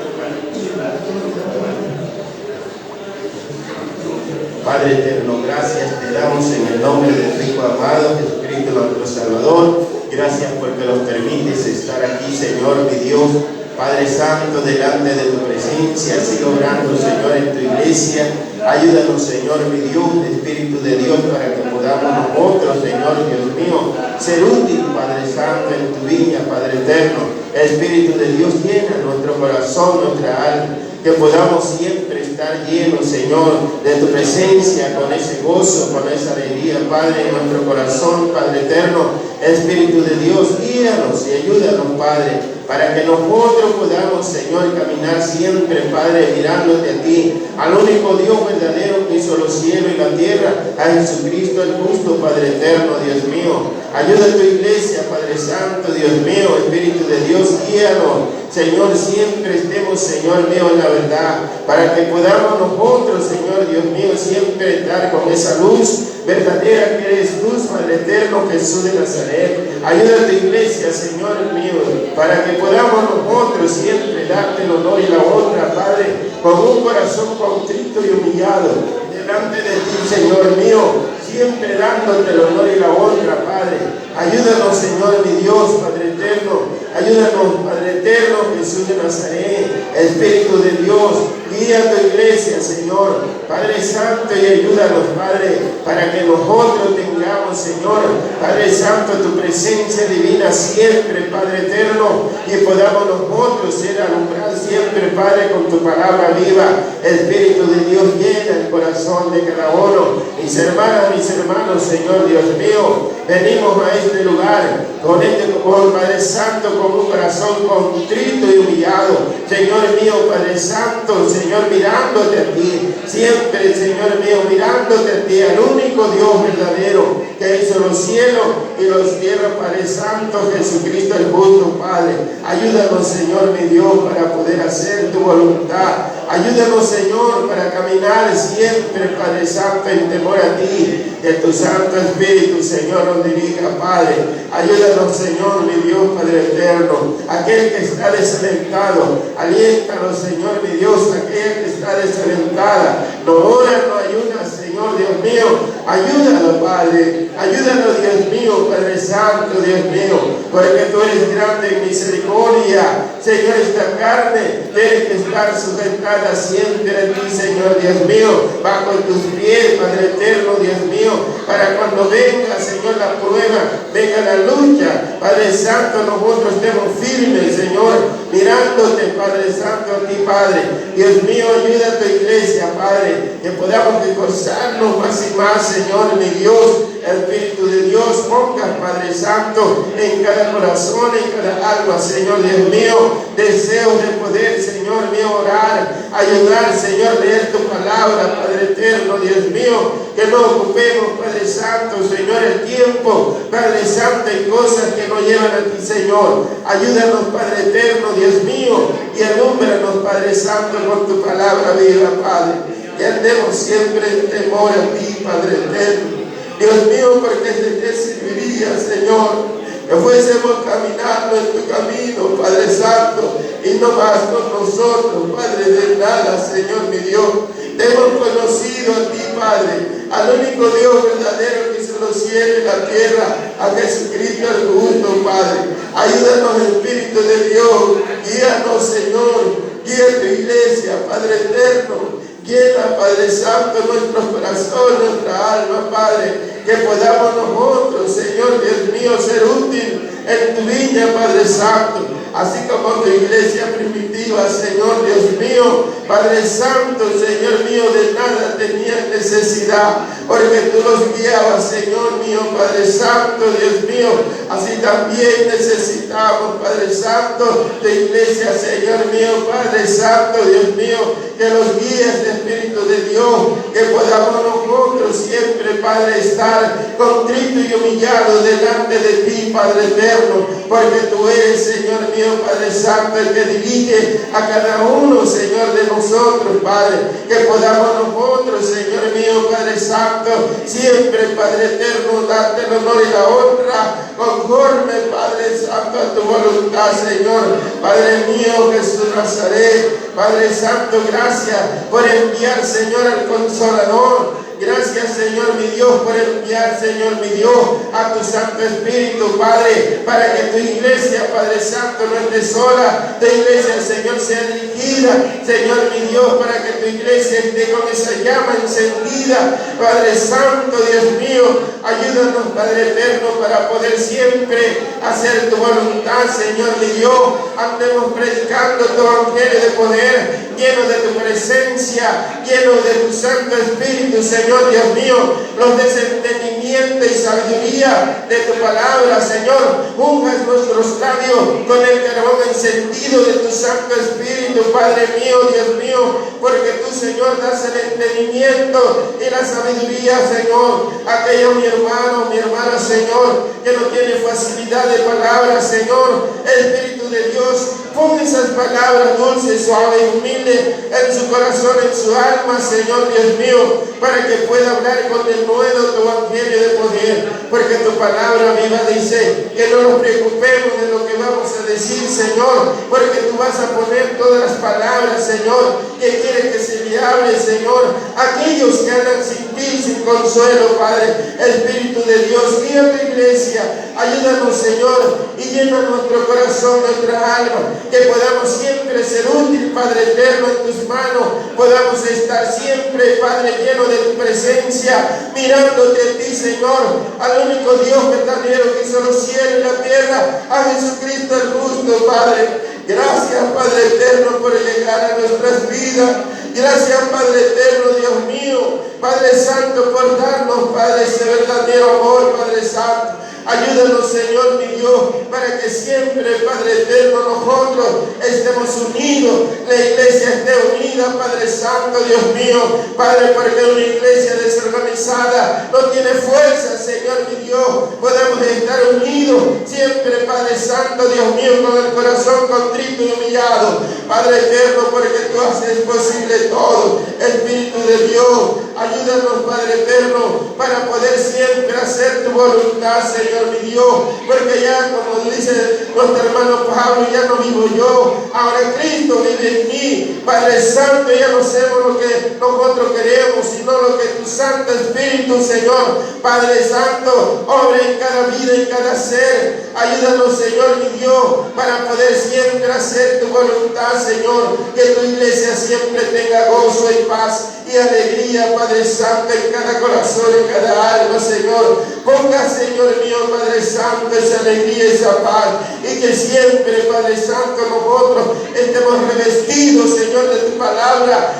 H: Padre eterno, gracias te damos en el nombre del Hijo amado, Jesucristo nuestro Salvador. Gracias porque nos permites estar aquí, Señor, mi Dios. Padre Santo, delante de tu presencia, sigue obrando, Señor, en tu iglesia. Ayúdanos, Señor, mi Dios, Espíritu de Dios, para que podamos nosotros, Señor, Dios mío, ser útil, Padre Santo, en tu viña, Padre eterno. Espíritu de Dios, llena nuestro corazón, nuestra alma, que podamos siempre estar llenos, Señor, de tu presencia, con ese gozo, con esa alegría, Padre, en nuestro corazón, Padre eterno. Espíritu de Dios, guíanos y ayúdanos, Padre, para que nosotros podamos, Señor, caminar siempre, Padre, mirándote a ti, al único Dios verdadero que hizo los cielos y la tierra, a Jesucristo el justo, Padre eterno, Dios mío. Ayuda a tu iglesia, Padre Santo, Dios mío, Espíritu de Dios, guíanos. Señor, siempre estemos, Señor mío, en la verdad, para que podamos nosotros, Señor, Dios mío, siempre estar con esa luz verdadera que eres luz, Padre eterno, Jesús de Nazaret. Ayuda a tu iglesia, Señor mío, para que podamos nosotros siempre darte el honor y la honra, Padre, con un corazón contrito y humillado delante de ti, Señor mío, siempre dándote el honor y la honra, Padre. Ayúdanos, Señor, mi Dios, Padre eterno. Ayúdanos, Padre eterno, Jesús de Nazaret, Espíritu de Dios. Guía a tu iglesia, Señor, Padre Santo, y ayúdanos, Padre, para que nosotros tengamos, Señor, Padre Santo, tu presencia divina siempre, Padre eterno. y podamos nosotros ser alumbrados siempre, Padre, con tu palabra viva. Espíritu de Dios, llena el corazón de cada uno. Mis hermanas, mis hermanos, Señor Dios mío, venimos a este lugar con Padre Santo, con un corazón contrito y humillado. Señor mío, Padre Santo, Señor, mirándote a ti, siempre, Señor mío, mirándote a ti, al único Dios verdadero que hizo los cielos y los tierras, Padre Santo, Jesucristo el justo, Padre. Ayúdanos, Señor, mi Dios, para poder hacer tu voluntad. Ayúdanos, Señor, para caminar siempre, Padre Santo, en temor a ti. Que tu Santo Espíritu, Señor, nos dirija, Padre. Ayúdanos, Señor, mi Dios, Padre eterno. Aquel que está desalentado, aliéntalo, Señor, mi Dios. Aquella que está desalentada, no ora, no ayuda, Señor, Dios mío. Ayúdalo, Padre. Ayúdalo, Dios mío, Padre Santo, Dios mío. Porque tú eres grande en misericordia. Señor, esta carne tiene que estar sujetada siempre a ti, Señor, Dios mío. Bajo tus pies, Padre eterno, Dios mío. Para cuando venga, Señor, la prueba, venga la lucha, Padre Santo, nosotros estemos firmes, Señor, mirándote, Padre Santo, a ti, Padre. Dios mío, ayuda a tu iglesia, Padre, que podamos esforzarnos más y más, Señor, mi Dios. El Espíritu de Dios ponga, Padre Santo, en cada corazón, en cada alma, Señor, Dios mío. Deseo de poder, Señor mío, orar, ayudar, Señor, leer tu palabra, Padre eterno, Dios mío. Que no ocupemos, Padre Santo, Señor, el tiempo, Padre Santo, en cosas que nos llevan a ti, Señor. Ayúdanos, Padre eterno, Dios mío, y alúmbranos, Padre Santo, con tu palabra viva, Padre. Y andemos siempre en temor a ti, Padre eterno. Dios mío, porque de qué serviría, Señor, que fuésemos caminando en tu camino, Padre Santo, y no más con nosotros, Padre, de nada, Señor mi Dios. Te hemos conocido a ti, Padre, al único Dios verdadero que hizo los cielos y la tierra, a Jesucristo el justo, Padre. Ayúdanos, Espíritu de Dios, guíanos, Señor, guía tu iglesia, Padre eterno. Llena, Padre Santo, nuestros corazones, nuestra alma, Padre, que podamos nosotros, Señor Dios mío, ser útil en tu viña, Padre Santo, así como tu iglesia primitiva, Señor Dios mío, Padre Santo, Señor mío, de nada tenía necesidad, porque tú los guiabas, Señor mío, Padre Santo, Dios mío, así también necesitamos, Padre Santo, de iglesia, Señor mío, Padre Santo, Dios mío, que los guíes de Espíritu de Dios, que podamos nosotros siempre, Padre, estar contrito y humillado delante de ti, Padre eterno, porque tú eres, Señor mío, Padre Santo, el que dirige a cada uno, Señor, de nosotros, Padre, que podamos nosotros, Señor mío, Padre Santo, siempre, Padre eterno, darte el honor y la honra, conforme, Padre Santo, a tu voluntad, Señor. Padre mío, Jesús Nazaret, Padre Santo, gracias por enviar, Señor, al Consolador. Gracias, Señor mi Dios, por enviar, Señor mi Dios, a tu Santo Espíritu, Padre, para que tu iglesia, Padre Santo, no esté sola. Tu iglesia, Señor, sea dirigida, Señor mi Dios, para que tu iglesia esté con esa llama encendida. Padre Santo, Dios mío, ayúdanos, Padre eterno, para poder siempre hacer tu voluntad, Señor mi Dios. Andemos predicando tu evangelio de poder, lleno de tu presencia, lleno de tu Santo Espíritu, Señor Dios mío, los desentendimientos y sabiduría de tu palabra, Señor. Unjas nuestros labios con el carbón encendido de tu Santo Espíritu, Padre mío, Dios mío, porque tú, Señor, das el entendimiento y la sabiduría, Señor. Aquello, mi hermano, mi hermana, Señor, que no tiene facilidad de palabras, Señor, Espíritu de Dios, pon esas palabras dulces, suaves y humildes en su corazón, en su alma, Señor Dios mío, para que pueda hablar con el nuevo tu evangelio de poder, porque tu palabra viva dice que no nos preocupemos de lo que vamos a decir, Señor, porque tú vas a poner todas las palabras, Señor, que quieres que se le hable, Señor, aquellos que andan sin ti, sin consuelo, Padre. Espíritu de Dios, guía a tu iglesia, Ayúdanos, Señor, y llena nuestro corazón, nuestra alma, que podamos siempre ser útil, Padre eterno, en tus manos. Podamos estar siempre, Padre, lleno de tu presencia, mirándote a ti, Señor, al único Dios verdadero que hizo los cielos y la tierra, a Jesucristo el justo, Padre. Gracias, Padre eterno, por llegar a nuestras vidas. Gracias, Padre eterno, Dios mío, Padre Santo, por darnos, Padre, ese verdadero amor, Padre Santo. Ayúdanos, Señor, mi Dios, para que siempre, Padre eterno, nosotros estemos unidos, la iglesia esté unida, Padre Santo, Dios mío, Padre, porque una iglesia desorganizada no tiene fuerza, Señor, mi Dios. Podemos estar unidos siempre, Padre Santo, Dios mío, con el corazón contrito y humillado, Padre eterno, porque tú haces posible todo. Espíritu de Dios, ayúdanos, Padre eterno, para poder siempre hacer tu voluntad, Señor, mi Dios, porque ya, como dice nuestro hermano Pablo, ya no vivo yo, ahora Cristo vive en mí. Padre Santo, ya no hacemos lo que nosotros queremos, sino lo que tu Santo Espíritu, Señor, Padre Santo, obra en cada vida, en cada ser. Ayúdanos, Señor, mi Dios, para poder siempre hacer tu voluntad, Señor, que tu iglesia siempre tenga gozo y paz y alegría, Padre Santo, en cada corazón, en cada alma, Señor. Ponga, Señor mío, Padre Santo, esa alegría, esa paz, y que siempre, Padre Santo, nosotros estemos revestidos, Señor, de tu palabra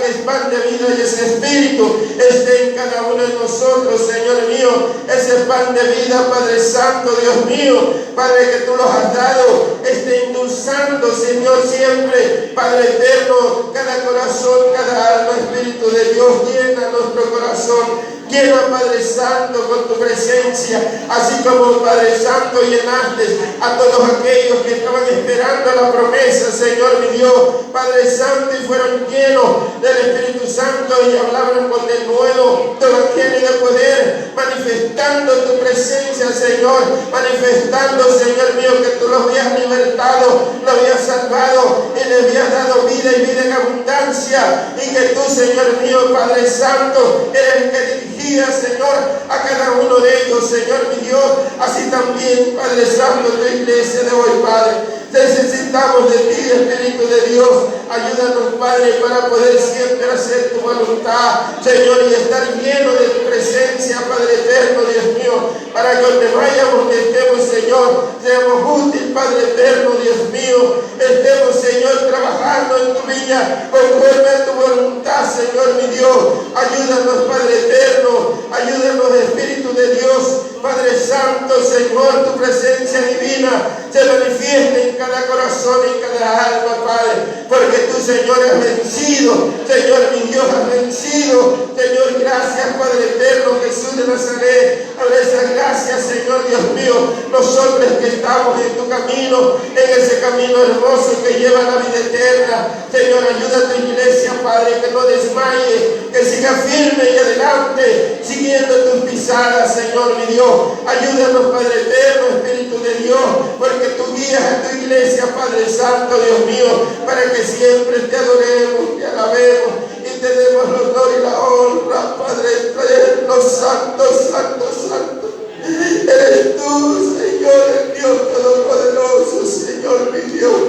H: que es pan de vida y ese espíritu esté en cada uno de nosotros, Señor mío, ese pan de vida, Padre Santo, Dios mío, Padre, que tú los has dado, esté endulzando, Señor, siempre, Padre eterno, cada corazón, cada alma. Espíritu de Dios, llena nuestro corazón. Llena, Padre Santo, con tu presencia, así como, Padre Santo, llenaste a todos aquellos que estaban esperando la promesa, Señor, mi Dios, Padre Santo, y fueron llenos del Espíritu Santo y hablaban con el nuevo evangelio de poder, manifestando tu presencia, Señor, manifestando, Señor mío, que tú los habías libertado, los habías salvado y les habías dado vida y vida en abundancia, y que tú, Señor mío, Padre Santo, eres el que dirigía, Señor, a cada uno de ellos, Señor mi Dios. Así también, Padre Santo, tu iglesia de hoy, Padre, necesitamos de ti, Espíritu de Dios. Ayúdanos, Padre, para poder siempre hacer tu voluntad, Señor, y estar lleno de tu presencia, Padre eterno, Dios mío, para que donde vayamos, que estemos, Señor, seamos útiles, Padre eterno, Dios mío, estemos, Señor, trabajando en tu viña, conforme a tu voluntad, Señor, mi Dios. Ayúdanos, Padre eterno, ayúdanos, Espíritu de Dios, Padre Santo, Señor, tu presencia divina se manifieste en cada corazón, en cada alma, Padre, porque tú, Señor, has vencido, Señor, mi Dios, has vencido, Señor. Gracias, Padre eterno, Jesús de Nazaret. Ahora esa gracia, Señor, Dios mío, nosotros que estamos en tu camino, en ese camino hermoso que lleva a la vida eterna, Señor, ayuda a tu iglesia, Padre, que no desmaye, que siga firme y adelante, siguiendo tus pisadas, Señor, mi Dios. Ayúdanos, Padre eterno, Espíritu de Dios, porque tú guías a tu iglesia, Padre Santo, Dios mío, para que siempre te adoremos, te alabemos y te demos el honor y la honra, Padre eterno, santo, santo, santo. Eres tú, Señor, el Dios todopoderoso, Señor, mi Dios.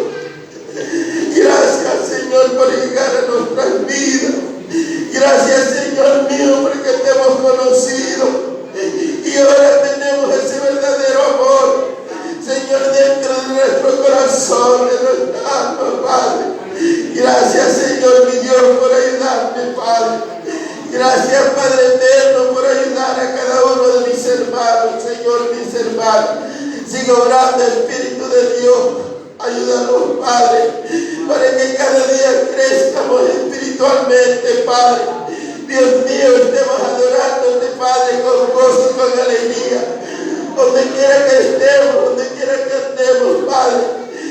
H: Gracias, Señor, por llegar a nuestras vidas. Gracias, Señor mío, porque te hemos conocido y ahora tenemos ese verdadero amor, Señor, dentro de nuestro corazón, de nuestra alma, Padre. Gracias, Señor, mi Dios, por ayudarme, Padre. Gracias, Padre eterno, por ayudar a cada uno de mis hermanos, Señor, mis hermanos. Sigue orando, Espíritu de Dios. Ayúdanos, Padre, para que cada día crezcamos espiritualmente, Padre. Dios mío, estemos adorándote, Padre, con gozo y con alegría. Donde quiera que estemos, donde quiera que andemos, Padre.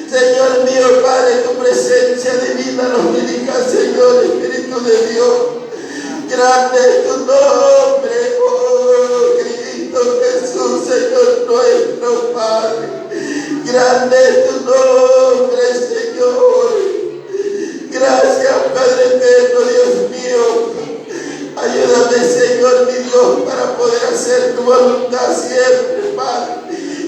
H: Señor mío, Padre, tu presencia divina nos dirija, Señor, Espíritu de Dios. Grande es tu nombre, oh Cristo Jesús, Señor nuestro, Padre. Grande es tu nombre, Señor. Gracias, Padre eterno, Dios mío. Ayúdame, Señor, mi Dios, para poder hacer tu voluntad siempre, Padre.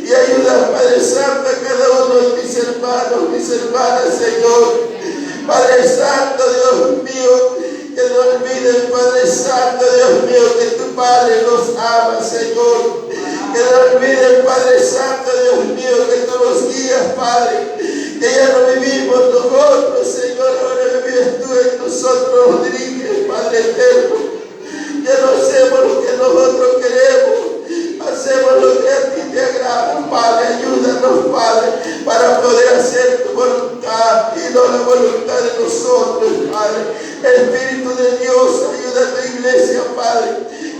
H: Y ayuda, Padre Santo, a cada uno de mis hermanos, mis hermanas, Señor. Padre Santo, Dios mío, que no olviden, Padre Santo, Dios mío, que tu Padre los ama, Señor. Que no olviden, Padre Santo, Dios mío, que tú los guías, Padre. Que ya no vivimos nosotros, Señor, ahora vives tú en nosotros, nos diriges, Padre eterno. Ya no hacemos lo que nosotros queremos, hacemos lo que a ti te agrada, Padre. Ayúdanos, Padre, para poder hacer tu voluntad y no la voluntad de nosotros, Padre. Espíritu de Dios, ayuda a tu iglesia, Padre,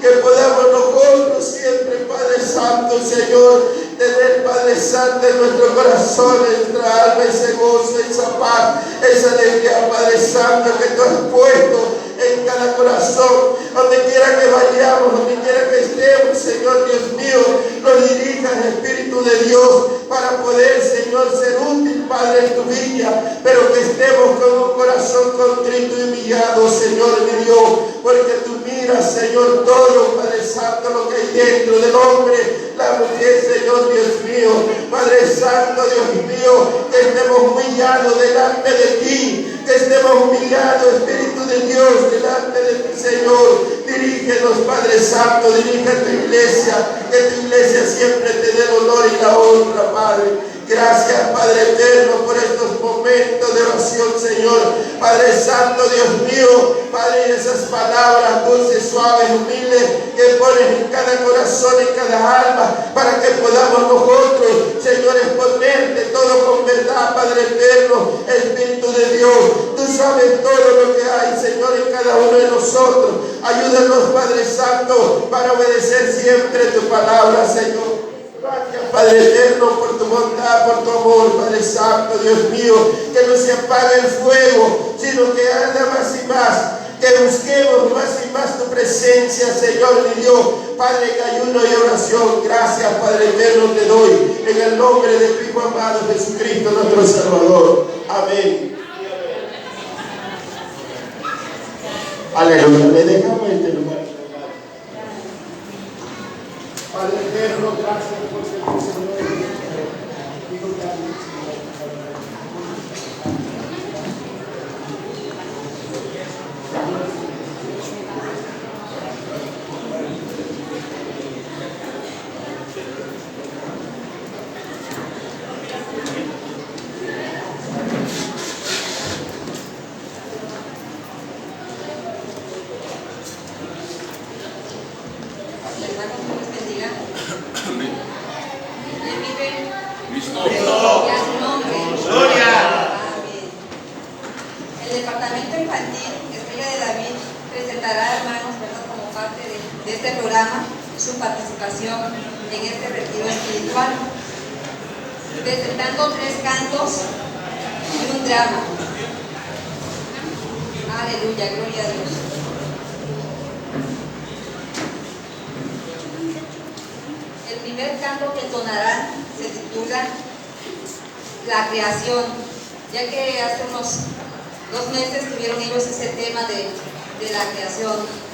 H: que podamos nosotros siempre, Padre Santo, Señor, tener, Padre Santo, en nuestro corazón, en nuestra alma, ese gozo, esa paz, esa alegría, Padre Santo, que tú has puesto en cada corazón, donde quiera que vayamos, donde quiera que estemos, Señor Dios mío, nos dirijas, Espíritu de Dios, para poder, Señor, ser útil, Padre, en tu viña, pero que estemos con un corazón contrito y humillado, Señor mi Dios, porque tú miras, Señor, todo, Padre Santo, lo que hay dentro del hombre, la mujer, Señor Dios mío, Padre Santo, Dios mío, que estemos humillados delante de ti, que estemos humillados, Espíritu de Dios, delante de ti, Señor. Dirígenos, Padre Santo, dirige a tu iglesia, que tu iglesia siempre te dé el honor y la honra, Padre. Gracias, Padre eterno, por estos momentos de oración, Señor. Padre Santo, Dios mío, Padre, esas palabras dulces, suaves, humildes, que pones en cada corazón, en cada alma, para que podamos nosotros, Señor, exponerte todo con verdad, Padre eterno, Espíritu de Dios. Tú sabes todo lo que hay, Señor, en cada uno de nosotros. Ayúdanos, Padre Santo, para obedecer siempre tu palabra, Señor. Gracias, Padre eterno, por tu bondad, por tu amor, Padre Santo, Dios mío, que no se apague el fuego, sino que anda más y más, que busquemos más y más tu presencia, Señor mi Dios, Padre, en ayuno y oración. Gracias, Padre eterno, te doy, en el nombre de tu Hijo amado Jesucristo, nuestro Salvador. Amén. Aleluya. Le dejamos este lugar. Padre eterno, gracias por ser tu Señor.
I: Su participación en este retiro espiritual, presentando 3 cantos y un drama. Aleluya, gloria a Dios. El primer canto que entonarán se titula La creación, ya que hace unos 2 meses tuvieron ellos ese tema de la creación.